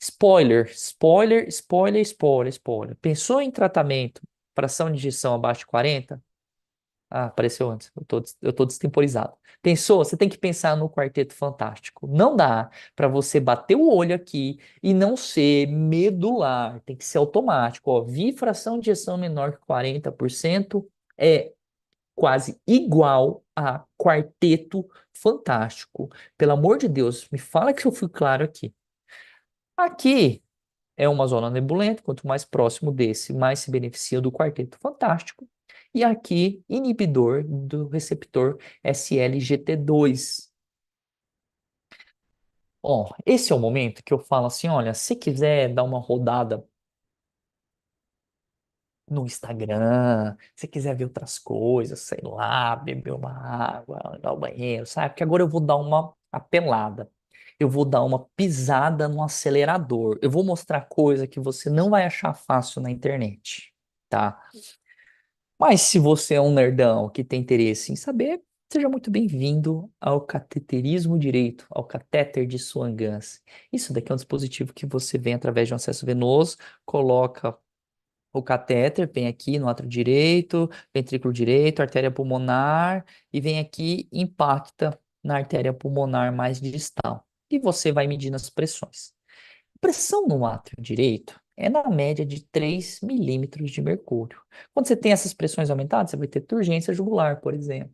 Spoiler, spoiler, spoiler, spoiler, spoiler. Pensou em tratamento, fração de injeção abaixo de 40? Ah, apareceu antes. Eu tô destemporizado. Pensou? Você tem que pensar no Quarteto Fantástico. Não dá para você bater o olho aqui e não ser medular. Tem que ser automático. Ó, vi fração de ejeção menor que 40% é quase igual a Quarteto Fantástico. Pelo amor de Deus, me fala que eu fui claro aqui. Aqui é uma zona nebulenta, quanto mais próximo desse, mais se beneficia do quarteto fantástico. E aqui, inibidor do receptor SLGT2. Ó, esse é o momento que eu falo assim, olha, se quiser dar uma rodada no Instagram, se quiser ver outras coisas, sei lá, beber uma água, ir ao banheiro, sabe? Porque agora eu vou dar uma apelada. Eu vou dar uma pisada no acelerador. Eu vou mostrar coisa que você não vai achar fácil na internet, tá? Mas se você é um nerdão que tem interesse em saber, seja muito bem-vindo ao cateterismo direito, ao catéter de Swan-Ganz. Isso daqui é um dispositivo que você vem através de um acesso venoso, coloca o catéter, vem aqui no átrio direito, ventrículo direito, artéria pulmonar, e vem aqui, impacta na artéria pulmonar mais distal. E você vai medindo as pressões. Pressão no átrio direito é na média de 3 milímetros de mercúrio. Quando você tem essas pressões aumentadas, você vai ter turgência jugular, por exemplo.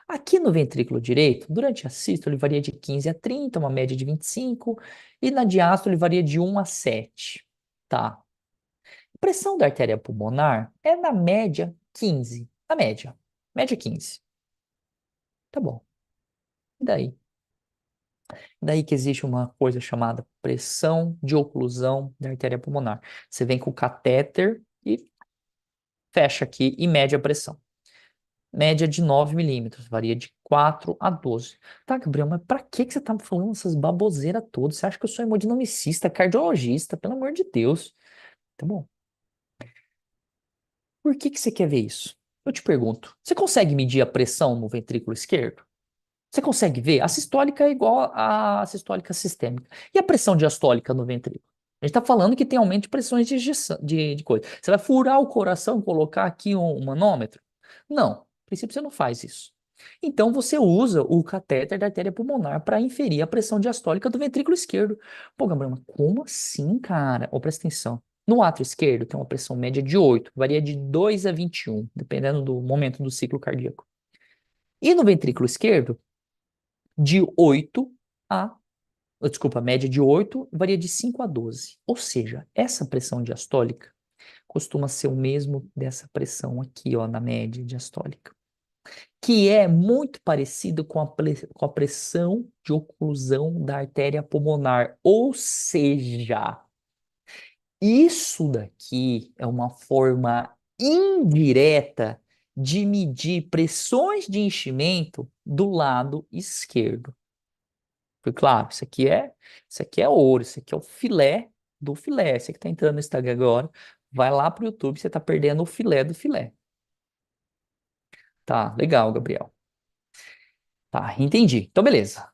Aqui no ventrículo direito, durante a sístole, varia de 15 a 30, uma média de 25, e na diástole varia de 1 a 7. Tá? Pressão da artéria pulmonar é na média 15. A média. Média 15. Tá bom. E daí? Daí que existe uma coisa chamada pressão de oclusão da artéria pulmonar. Você vem com o catéter e fecha aqui e mede a pressão. Média de 9 milímetros, varia de 4 a 12. Tá, Gabriel, mas pra que você tá me falando essas baboseiras todas? Você acha que eu sou hemodinamicista, cardiologista? Pelo amor de Deus. Tá bom. Por que você quer ver isso? Eu te pergunto, você consegue medir a pressão no ventrículo esquerdo? Você consegue ver? A sistólica é igual à sistólica sistêmica. E a pressão diastólica no ventrículo? A gente está falando que tem aumento de pressões de coisa. Você vai furar o coração e colocar aqui um manômetro? Não, a princípio você não faz isso. Então você usa o catéter da artéria pulmonar para inferir a pressão diastólica do ventrículo esquerdo. Pô, Gabriel, mas como assim, cara? Ó, presta atenção. No átrio esquerdo tem uma pressão média de 8, varia de 2 a 21, dependendo do momento do ciclo cardíaco. E no ventrículo esquerdo, de 8 a, desculpa, média de 8, varia de 5 a 12. Ou seja, essa pressão diastólica costuma ser o mesmo dessa pressão aqui, ó, na média diastólica, que é muito parecido com a pressão de oclusão da artéria pulmonar. Ou seja, isso daqui é uma forma indireta de medir pressões de enchimento do lado esquerdo. Foi claro, isso aqui é ouro, isso aqui é o filé do filé. Você que está entrando no Instagram agora, vai lá pro YouTube, você está perdendo o filé do filé. Tá, legal, Gabriel. Tá, entendi. Então, beleza.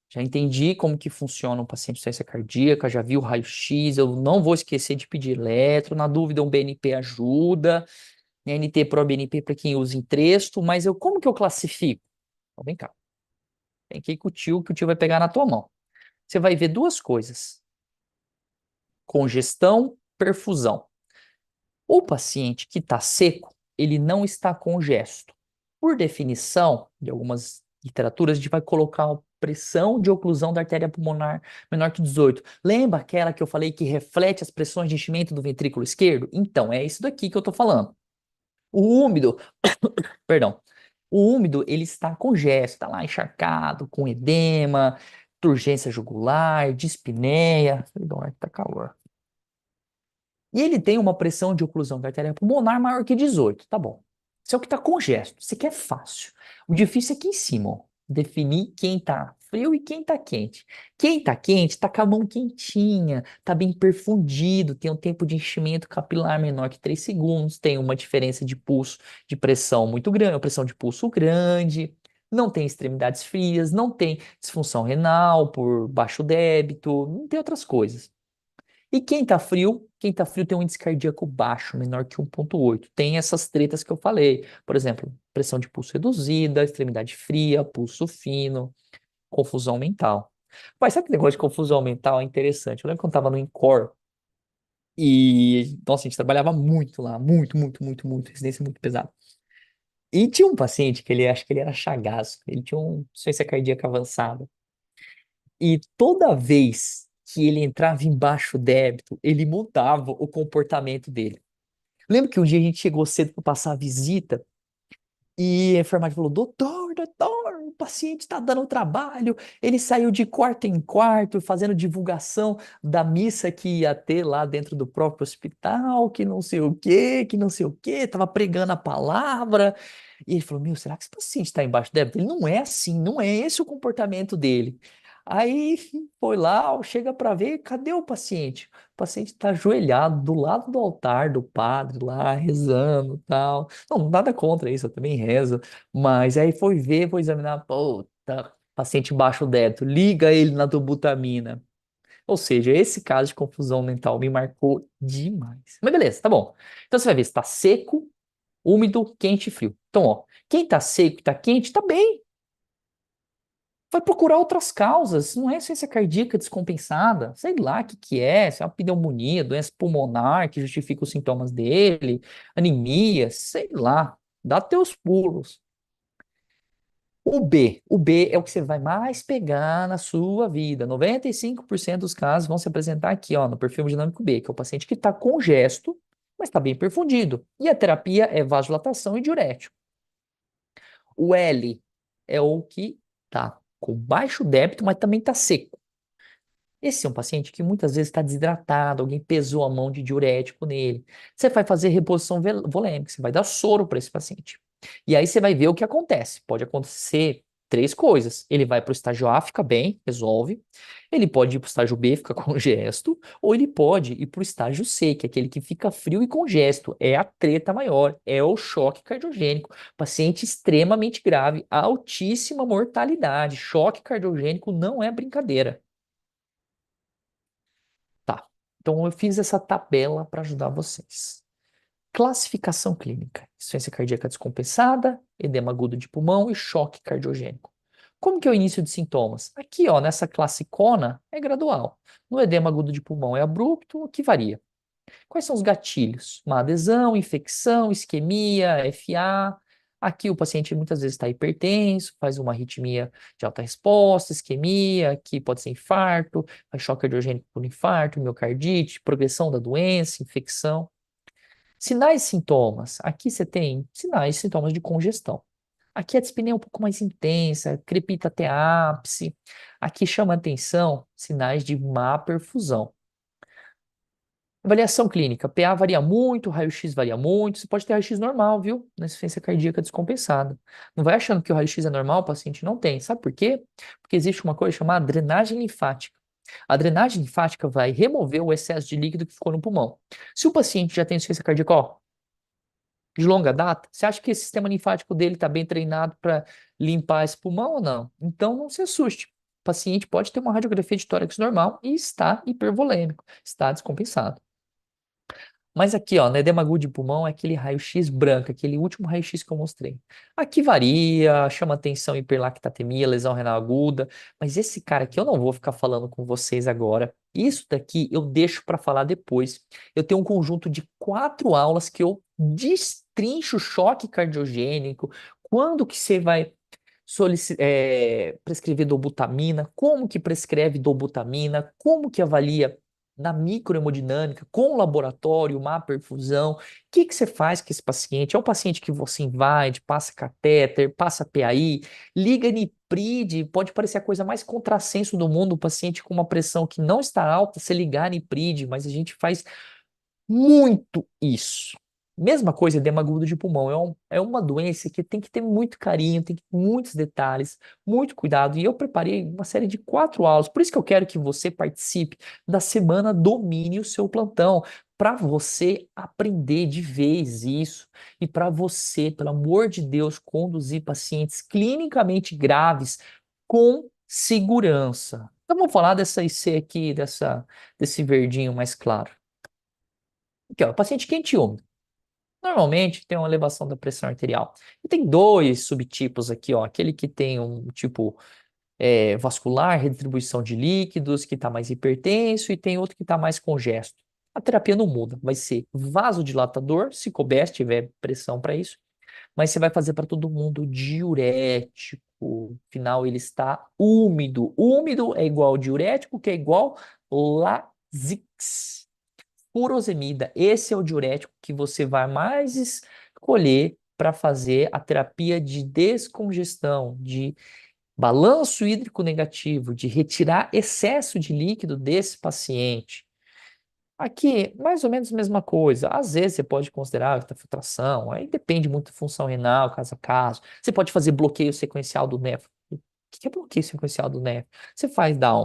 Já entendi como que funciona um paciente de insuficiência cardíaca, já vi o raio-x, eu não vou esquecer de pedir eletro, na dúvida um BNP ajuda, NT pro BNP para quem usa em tresto, mas como que eu classifico? Então, vem cá, vem aqui com o tio, que o tio vai pegar na tua mão. Você vai ver duas coisas: congestão, perfusão. O paciente que está seco, ele não está congesto. Por definição, de algumas literaturas, a gente vai colocar a pressão de oclusão da artéria pulmonar menor que 18. Lembra aquela que eu falei que reflete as pressões de enchimento do ventrículo esquerdo? Então, é isso daqui que eu estou falando. O úmido, perdão, o úmido, ele está congesto, está lá encharcado, com edema, turgência jugular, dispneia. Perdão, é que tá calor. E ele tem uma pressão de oclusão da artéria pulmonar maior que 18. Tá bom. Isso é o que está congesto. Isso aqui é fácil. O difícil é aqui em cima, ó. Definir quem está frio e quem está quente. Quem está quente está com a mão quentinha, está bem perfundido, tem um tempo de enchimento capilar menor que 3 segundos, tem uma diferença de pulso de pressão muito grande, uma pressão de pulso grande, não tem extremidades frias, não tem disfunção renal por baixo débito, não tem outras coisas. E quem tá frio tem um índice cardíaco baixo, menor que 1,8. Tem essas tretas que eu falei. Por exemplo, pressão de pulso reduzida, extremidade fria, pulso fino, confusão mental. Mas sabe que negócio de confusão mental é interessante? Eu lembro quando eu tava no INCOR e, nossa, a gente trabalhava muito lá, muito, residência muito pesada. E tinha um paciente que ele, acho que ele era Chagas, ele tinha uma insuficiência cardíaca avançada. E toda vez que ele entrava em baixo débito, ele mudava o comportamento dele. Lembro que um dia a gente chegou cedo para passar a visita e a enfermagem falou: doutor, o paciente está dando trabalho. Ele saiu de quarto em quarto fazendo divulgação da missa que ia ter lá dentro do próprio hospital, que não sei o quê, que não sei o quê, estava pregando a palavra. E ele falou: Meu, será que esse paciente está embaixo débito? Ele não é assim, não é esse o comportamento dele. Aí foi lá, chega para ver, cadê o paciente? O paciente está ajoelhado do lado do altar do padre lá, rezando e tal. Não, nada contra isso, eu também rezo. Mas aí foi ver, foi examinar, puta, paciente baixo débito, liga ele na dobutamina. Ou seja, esse caso de confusão mental me marcou demais. Mas beleza, tá bom. Então você vai ver se tá seco, úmido, quente e frio. Então, ó, quem tá seco e tá quente, tá bem. Vai procurar outras causas. Não é ciência cardíaca descompensada. Sei lá o que que é. Se é uma pneumonia, doença pulmonar que justifica os sintomas dele, anemia, sei lá. Dá teus pulos. O B é o que você vai mais pegar na sua vida. 95% dos casos vão se apresentar aqui, ó, no perfil dinâmico B, que é o paciente que está congesto, mas está bem perfundido. E a terapia é vasodilatação e diurético. O L é o que está com baixo débito, mas também está seco. Esse é um paciente que muitas vezes está desidratado, alguém pesou a mão de diurético nele. Você vai fazer reposição volêmica, você vai dar soro para esse paciente. E aí você vai ver o que acontece. Pode acontecer três coisas. Ele vai para o estágio A, fica bem, resolve. Ele pode ir para o estágio B, fica congesto. Ou ele pode ir para o estágio C, que é aquele que fica frio e congesto. É a treta maior, é o choque cardiogênico. Paciente extremamente grave, altíssima mortalidade. Choque cardiogênico não é brincadeira. Tá. Então eu fiz essa tabela para ajudar vocês. Classificação clínica: insuficiência cardíaca descompensada, edema agudo de pulmão e choque cardiogênico. Como que é o início de sintomas? Aqui, ó, nessa classicona é gradual. No edema agudo de pulmão é abrupto, o que varia. Quais são os gatilhos? Uma adesão, infecção, isquemia, FA. Aqui o paciente muitas vezes está hipertenso, faz uma arritmia de alta resposta, isquemia, aqui pode ser infarto, faz choque cardiogênico por infarto, miocardite, progressão da doença, infecção. Sinais e sintomas. Aqui você tem sinais e sintomas de congestão. Aqui a dispneia é um pouco mais intensa, crepita até ápice. Aqui chama atenção sinais de má perfusão. Avaliação clínica. PA varia muito, raio-x varia muito. Você pode ter raio-x normal, viu? Na insuficiência cardíaca descompensada. Não vai achando que o raio-x é normal, o paciente não tem. Sabe por quê? Porque existe uma coisa chamada drenagem linfática. A drenagem linfática vai remover o excesso de líquido que ficou no pulmão. Se o paciente já tem insuficiência cardíaca, ó, de longa data, você acha que esse sistema linfático dele está bem treinado para limpar esse pulmão ou não? Então não se assuste. O paciente pode ter uma radiografia de tórax normal e está hipervolêmico, está descompensado. Mas aqui, ó, no edema agudo de pulmão é aquele raio-x branco, aquele último raio-x que eu mostrei. Aqui varia, chama atenção hiperlactatemia, lesão renal aguda, mas esse cara aqui eu não vou ficar falando com vocês agora. Isso daqui eu deixo para falar depois. Eu tenho um conjunto de 4 aulas que eu destrincho o choque cardiogênico, quando que você vai prescrever dobutamina, como que prescreve dobutamina, como que avalia na microhemodinâmica, com o laboratório, má perfusão. O que que você faz com esse paciente? É um paciente que você invade, passa catéter, passa PAI, liga nipride, pode parecer a coisa mais contrassenso do mundo, o paciente com uma pressão que não está alta, você ligar nipride, mas a gente faz muito isso. Mesma coisa, edema agudo de pulmão. É uma doença que tem que ter muito carinho, tem que ter muitos detalhes, muito cuidado. E eu preparei uma série de 4 aulas. Por isso que eu quero que você participe da semana Domine o Seu Plantão, para você aprender de vez isso e para você, pelo amor de Deus, conduzir pacientes clinicamente graves com segurança. Então vamos falar dessa IC aqui, desse verdinho mais claro. Aqui, ó, paciente quente e úmido. Normalmente tem uma elevação da pressão arterial. E tem dois subtipos aqui, ó. Aquele que tem um tipo vascular, redistribuição de líquidos, que está mais hipertenso, e tem outro que está mais congesto. A terapia não muda, vai ser vasodilatador, se couber, se tiver pressão para isso, mas você vai fazer para todo mundo diurético. Afinal, ele está úmido. Úmido é igual diurético, que é igual Lasix. Furosemida, esse é o diurético que você vai mais escolher para fazer a terapia de descongestão, de balanço hídrico negativo, de retirar excesso de líquido desse paciente. Aqui, mais ou menos a mesma coisa. Às vezes você pode considerar ultrafiltração, aí depende muito da função renal, caso a caso. Você pode fazer bloqueio sequencial do néfro. O que é bloqueio sequencial do néfro? Você faz dar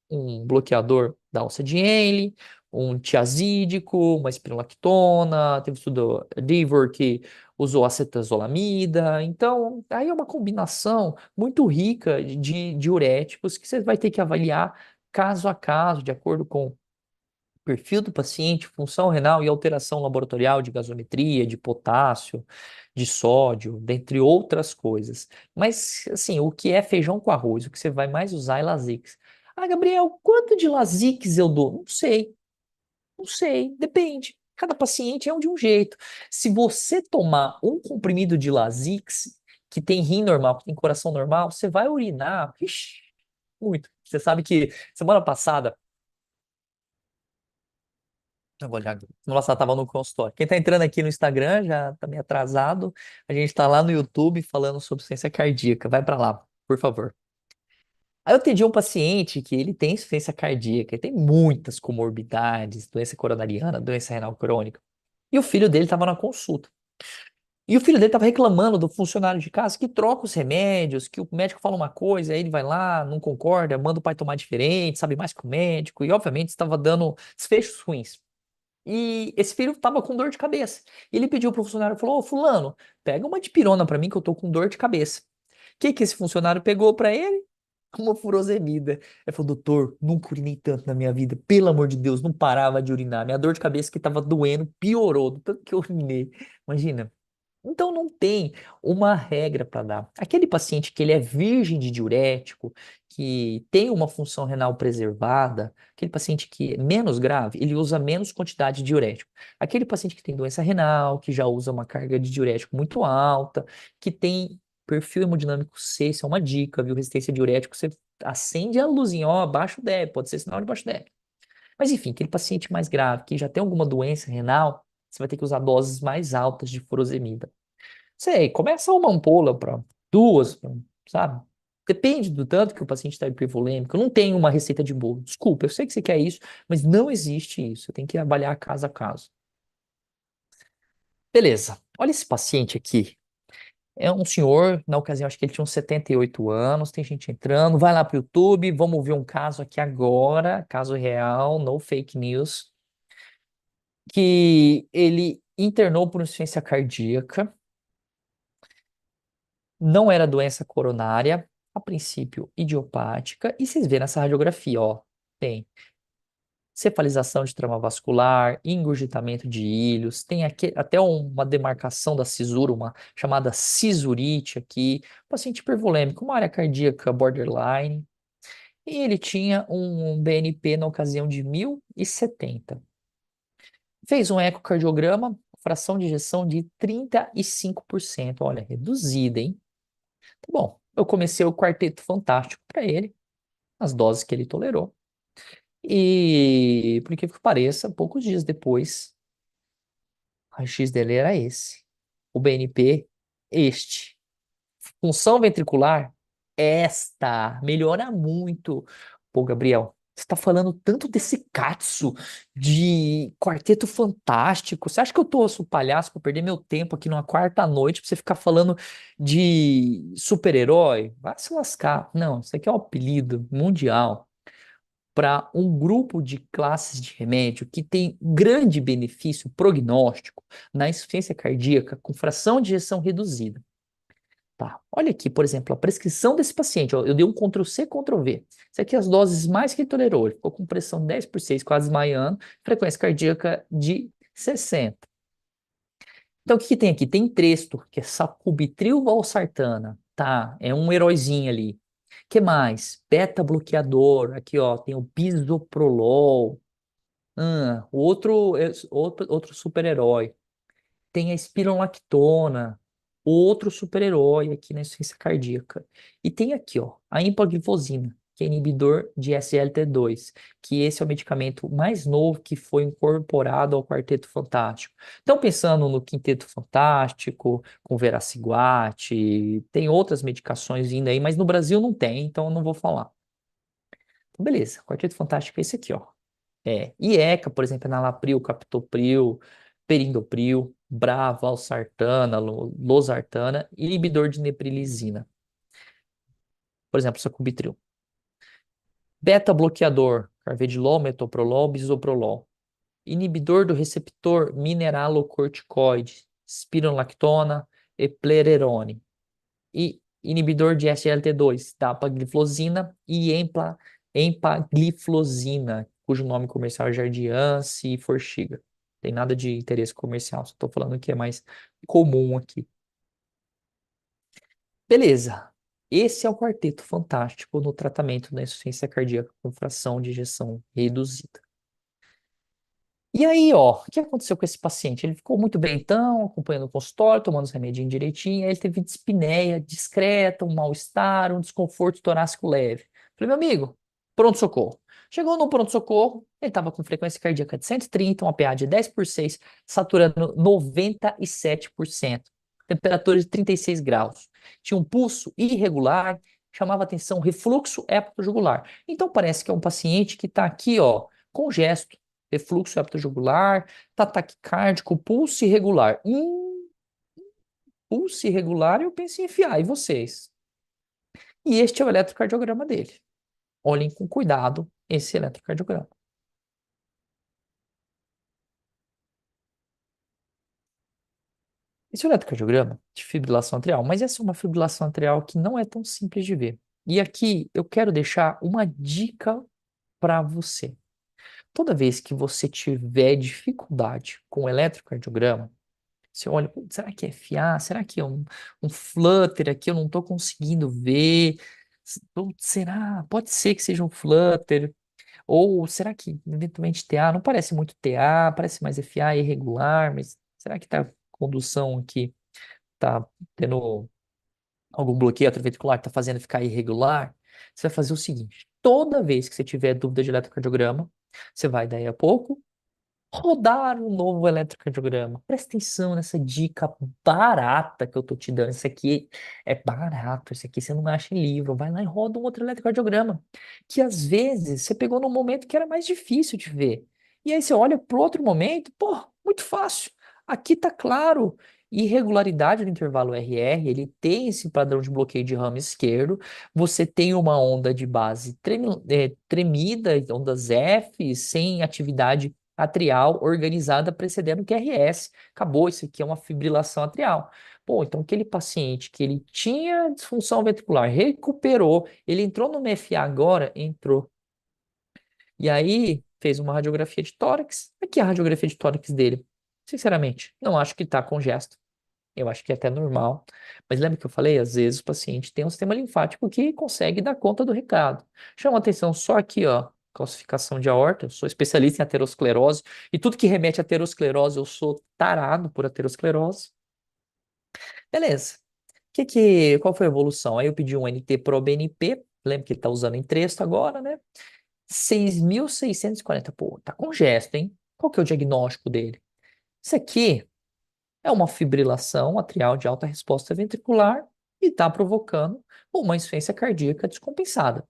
um bloqueador da alça de Henle, um tiazídico, uma espirulactona, teve estudo Divor que usou acetazolamida. Então, aí é uma combinação muito rica de diuréticos que você vai ter que avaliar caso a caso, de acordo com perfil do paciente, função renal e alteração laboratorial de gasometria, de potássio, de sódio, dentre outras coisas. Mas, assim, o que é feijão com arroz, o que você vai mais usar é Lasix. Ah, Gabriel, quanto de Lasix eu dou? Não sei, não sei, depende. Cada paciente é um de um jeito. Se você tomar um comprimido de Lasix, que tem rim normal, que tem coração normal, você vai urinar, ixi, muito. Você sabe que semana passada eu vou olhar. Nossa, tava no consultório. Quem tá entrando aqui no Instagram já tá meio atrasado. A gente tá lá no YouTube falando sobre ciência cardíaca. Vai pra lá, por favor. Aí eu atendi um paciente que ele tem insuficiência cardíaca, ele tem muitas comorbidades, doença coronariana, doença renal crônica. E o filho dele tava na consulta. E o filho dele tava reclamando do funcionário de casa que troca os remédios, que o médico fala uma coisa, aí ele vai lá, não concorda, manda o pai tomar diferente, sabe mais que o médico, e obviamente estava dando desfechos ruins. E esse filho tava com dor de cabeça. E ele pediu pro funcionário, falou, ô fulano, pega uma dipirona pra mim que eu tô com dor de cabeça. O que que esse funcionário pegou pra ele? Uma furosemida. Ele falou, doutor, nunca urinei tanto na minha vida. Pelo amor de Deus, não parava de urinar. Minha dor de cabeça que tava doendo piorou do tanto que eu urinei. Imagina. Então não tem uma regra para dar. Aquele paciente que ele é virgem de diurético, que tem uma função renal preservada, aquele paciente que é menos grave, ele usa menos quantidade de diurético. Aquele paciente que tem doença renal, que já usa uma carga de diurético muito alta, que tem perfil hemodinâmico C, isso é uma dica, viu? Resistência a diurético, você acende a luzinha, ó, baixo débito, pode ser sinal de baixo débito. Mas enfim, aquele paciente mais grave, que já tem alguma doença renal, você vai ter que usar doses mais altas de furosemida. Sei, começa uma ampola para duas, sabe? Depende do tanto que o paciente está hipervolêmico. Não tem uma receita de bolo. Desculpa, eu sei que você quer isso, mas não existe isso. Tem que avaliar caso a caso. Beleza. Olha esse paciente aqui. É um senhor, na ocasião, acho que ele tinha uns 78 anos. Tem gente entrando. Vai lá para o YouTube. Vamos ver um caso aqui agora. Caso real, no fake news. Que ele internou por insuficiência cardíaca. Não era doença coronária, a princípio idiopática, e vocês vêem nessa radiografia, ó, tem cefalização de trama vascular, engurgitamento de ilhos, tem aqui até uma demarcação da cisura, uma chamada cisurite aqui, paciente hipervolêmico, uma área cardíaca borderline, e ele tinha um BNP na ocasião de 1070. Fez um ecocardiograma, fração de ejeção de 35%, olha, reduzida, hein? Tá bom, eu comecei o quarteto fantástico para ele, as doses que ele tolerou. E, por incrível que pareça, poucos dias depois, o raio-x dele era esse. O BNP, este. Função ventricular, esta. Melhora muito. Pô, Gabriel, você tá falando tanto desse Katsu, de Quarteto Fantástico. Você acha que eu torço o palhaço pra perder meu tempo aqui numa quarta noite pra você ficar falando de super-herói? Vai se lascar. Não, isso aqui é um apelido mundial para um grupo de classes de remédio que tem grande benefício prognóstico na insuficiência cardíaca com fração de ejeção reduzida. Tá. Olha aqui, por exemplo, a prescrição desse paciente. Ó, eu dei um Ctrl+C, Ctrl+V. Isso aqui é as doses mais que ele tolerou. Ele ficou com pressão 10/6, quase desmaiando, frequência cardíaca de 60. Então, o que que tem aqui? Tem Entresto, que é sacubitril valsartana. Tá, é um heróizinho ali. Que mais? Beta-bloqueador. Aqui, ó, tem o bisoprolol. Outro super-herói. Tem a espironolactona, outro super-herói aqui na insuficiência cardíaca. E tem aqui, ó, a empagliflozina, que é inibidor de SGLT2, que esse é o medicamento mais novo que foi incorporado ao Quarteto Fantástico. Então, pensando no Quinteto Fantástico, com Veraciguat, tem outras medicações vindo aí, mas no Brasil não tem, então eu não vou falar. Então, beleza, Quarteto Fantástico é esse aqui, ó. IECA, por exemplo, enalapril, captopril, perindopril, valsartana, losartana, inibidor de neprilisina. Por exemplo, sacubitril. Beta-bloqueador, carvedilol, metoprolol, bisoprolol. Inibidor do receptor mineralocorticoide, spironolactona, eplerenone. E inibidor de SGLT2, dapagliflozina e empagliflozina, cujo nome comercial é Jardiance e Forxiga. Tem nada de interesse comercial, só estou falando que é mais comum aqui. Beleza. Esse é o quarteto fantástico no tratamento da insuficiência cardíaca com fração de ejeção reduzida. E aí, ó, o que aconteceu com esse paciente? Ele ficou muito bem, então, acompanhando o consultório, tomando os remedinhos direitinho, aí ele teve dispneia discreta, um mal-estar, um desconforto torácico leve. Falei, meu amigo, pronto-socorro. Chegou no pronto-socorro, ele estava com frequência cardíaca de 130, uma PA de 10/6, saturando 97%, temperatura de 36 graus. Tinha um pulso irregular, chamava atenção refluxo hepatojugular. Então parece que é um paciente que está aqui, ó, congesto, refluxo hepatojugular, tá taquicárdico, pulso irregular. Pulso irregular, eu penso em enfiar, e vocês? E este é o eletrocardiograma dele. Olhem com cuidado esse eletrocardiograma. Esse é o eletrocardiograma de fibrilação atrial, mas essa é uma fibrilação atrial que não é tão simples de ver. E aqui eu quero deixar uma dica para você. Toda vez que você tiver dificuldade com o eletrocardiograma, você olha, "Putz, será que é FA? Será que é um flutter aqui? Eu não estou conseguindo ver. Putz, será? Pode ser que seja um flutter. Ou será que eventualmente TA? Não parece muito TA, parece mais FA, irregular, mas será que tá a condução aqui tá tendo algum bloqueio atrioventricular que tá fazendo ficar irregular? Você vai fazer o seguinte: toda vez que você tiver dúvida de eletrocardiograma, você vai daí a pouco rodar um novo eletrocardiograma. Presta atenção nessa dica barata que eu tô te dando. Isso aqui é barato, isso aqui você não acha em livro. Vai lá e roda um outro eletrocardiograma. Que às vezes você pegou num momento que era mais difícil de ver. E aí você olha pro outro momento, pô, muito fácil. Aqui tá claro. Irregularidade do intervalo RR, ele tem esse padrão de bloqueio de ramo esquerdo. Você tem uma onda de base tremida, ondas F, sem atividade atrial organizada precedendo o QRS. Acabou, isso aqui é uma fibrilação atrial. Pô, então aquele paciente que ele tinha disfunção ventricular, recuperou, ele entrou no MFA agora, entrou. E aí fez uma radiografia de tórax. Aqui é a radiografia de tórax dele. Sinceramente, não acho que está congesto. Eu acho que é até normal. Mas lembra que eu falei? Às vezes o paciente tem um sistema linfático que consegue dar conta do recado. Chama atenção só aqui, ó. Calcificação de aorta. Eu sou especialista em aterosclerose. E tudo que remete a aterosclerose, eu sou tarado por aterosclerose. Beleza. Qual foi a evolução? Aí eu pedi um NT-proBNP. Lembra que ele tá usando Entresto agora, né? 6.640. Pô, tá congesto, hein? Qual que é o diagnóstico dele? Isso aqui é uma fibrilação atrial de alta resposta ventricular e está provocando uma insuficiência cardíaca descompensada.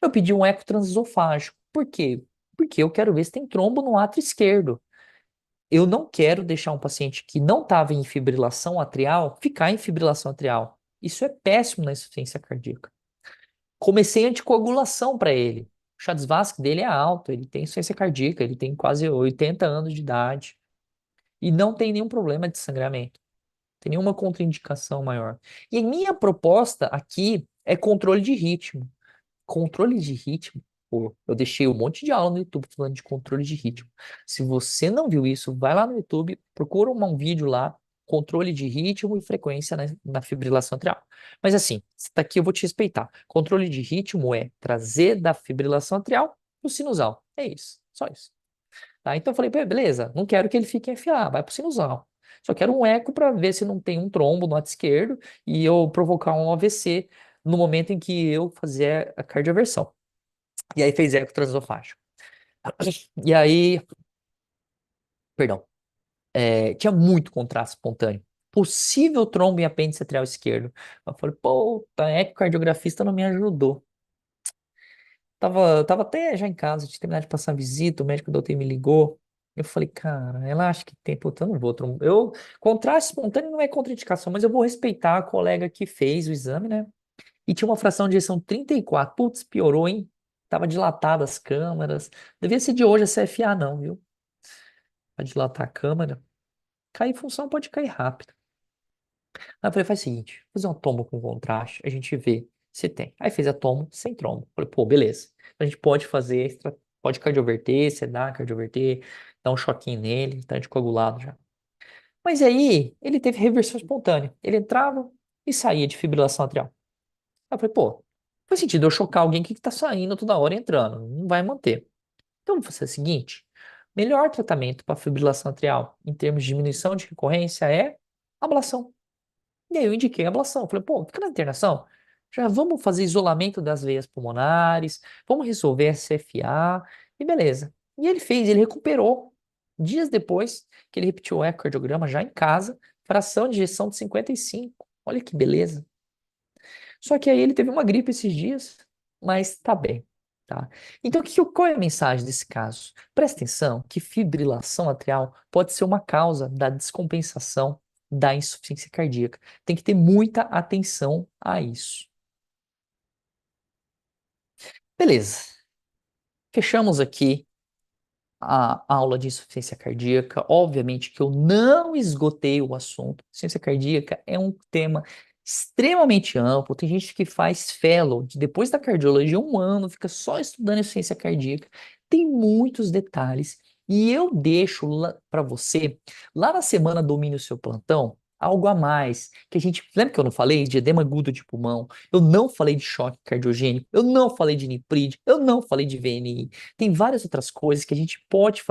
Eu pedi um eco transesofágico. Por quê? Porque eu quero ver se tem trombo no átrio esquerdo. Eu não quero deixar um paciente que não estava em fibrilação atrial ficar em fibrilação atrial. Isso é péssimo na insuficiência cardíaca. Comecei anticoagulação para ele. O Chades-Vasque dele é alto, ele tem insuficiência cardíaca, ele tem quase 80 anos de idade e não tem nenhum problema de sangramento. Tem nenhuma contraindicação maior. E a minha proposta aqui é controle de ritmo. Controle de ritmo, pô, eu deixei um monte de aula no YouTube falando de controle de ritmo. Se você não viu isso, vai lá no YouTube, procura um vídeo lá, controle de ritmo e frequência na fibrilação atrial. Mas assim, se tá aqui, eu vou te respeitar. Controle de ritmo é trazer da fibrilação atrial pro sinusal. É isso, só isso. Tá? Então eu falei, "Pô, beleza, não quero que ele fique em FA, vai pro sinusal. Só quero um eco para ver se não tem um trombo no lado esquerdo e eu provocar um AVC no momento em que eu fazer a cardioversão. E aí fez eco transesofágico. E aí, perdão, tinha muito contraste espontâneo. Possível trombo em apêndice atrial esquerdo. Eu falei, pô, a ecocardiografista não me ajudou. Tava até já em casa, tinha terminado de passar a visita, o médico da UTI me ligou. Eu falei, cara, ela acha que tem, puta, eu não vou. Contraste espontâneo não é contraindicação, mas eu vou respeitar a colega que fez o exame, né? E tinha uma fração de ejeção 34. Putz, piorou, hein? Tava dilatada as câmaras. Devia ser de hoje a CFA, não, viu? Pra dilatar a câmara. Cair função pode cair rápido. Aí eu falei, faz o seguinte, fazer uma tomo com contraste, a gente vê se tem. Aí fez a tomo sem trombo. Falei, pô, beleza. A gente pode fazer, pode cardioverter, sedar, cardioverter, dar um choquinho nele, tá anticoagulado já. Mas aí, ele teve reversão espontânea. Ele entrava e saía de fibrilação atrial. Aí eu falei, pô, faz sentido eu chocar alguém que tá saindo toda hora e entrando. Não vai manter. Então, vamos fazer o seguinte: melhor tratamento para fibrilação atrial em termos de diminuição de recorrência é ablação. E aí eu indiquei a ablação. Falei, pô, fica na internação. Já vamos fazer isolamento das veias pulmonares, vamos resolver SFA e beleza. E ele fez, ele recuperou. Dias depois que ele repetiu o ecocardiograma já em casa, fração de ejeção de 55. Olha que beleza. Só que aí ele teve uma gripe esses dias, mas tá bem, tá? Então, qual é a mensagem desse caso? Presta atenção que fibrilação atrial pode ser uma causa da descompensação da insuficiência cardíaca. Tem que ter muita atenção a isso. Beleza. Fechamos aqui a aula de insuficiência cardíaca. Obviamente que eu não esgotei o assunto. Insuficiência cardíaca é um tema extremamente amplo. Tem gente que faz fellow, depois da cardiologia, um ano, fica só estudando insuficiência cardíaca. Tem muitos detalhes. E eu deixo para você, lá na semana Domine o Seu Plantão, algo a mais. Que a gente. Lembra que eu não falei de edema agudo de pulmão? Eu não falei de choque cardiogênico. Eu não falei de NIPRID. Eu não falei de VNI. Tem várias outras coisas que a gente pode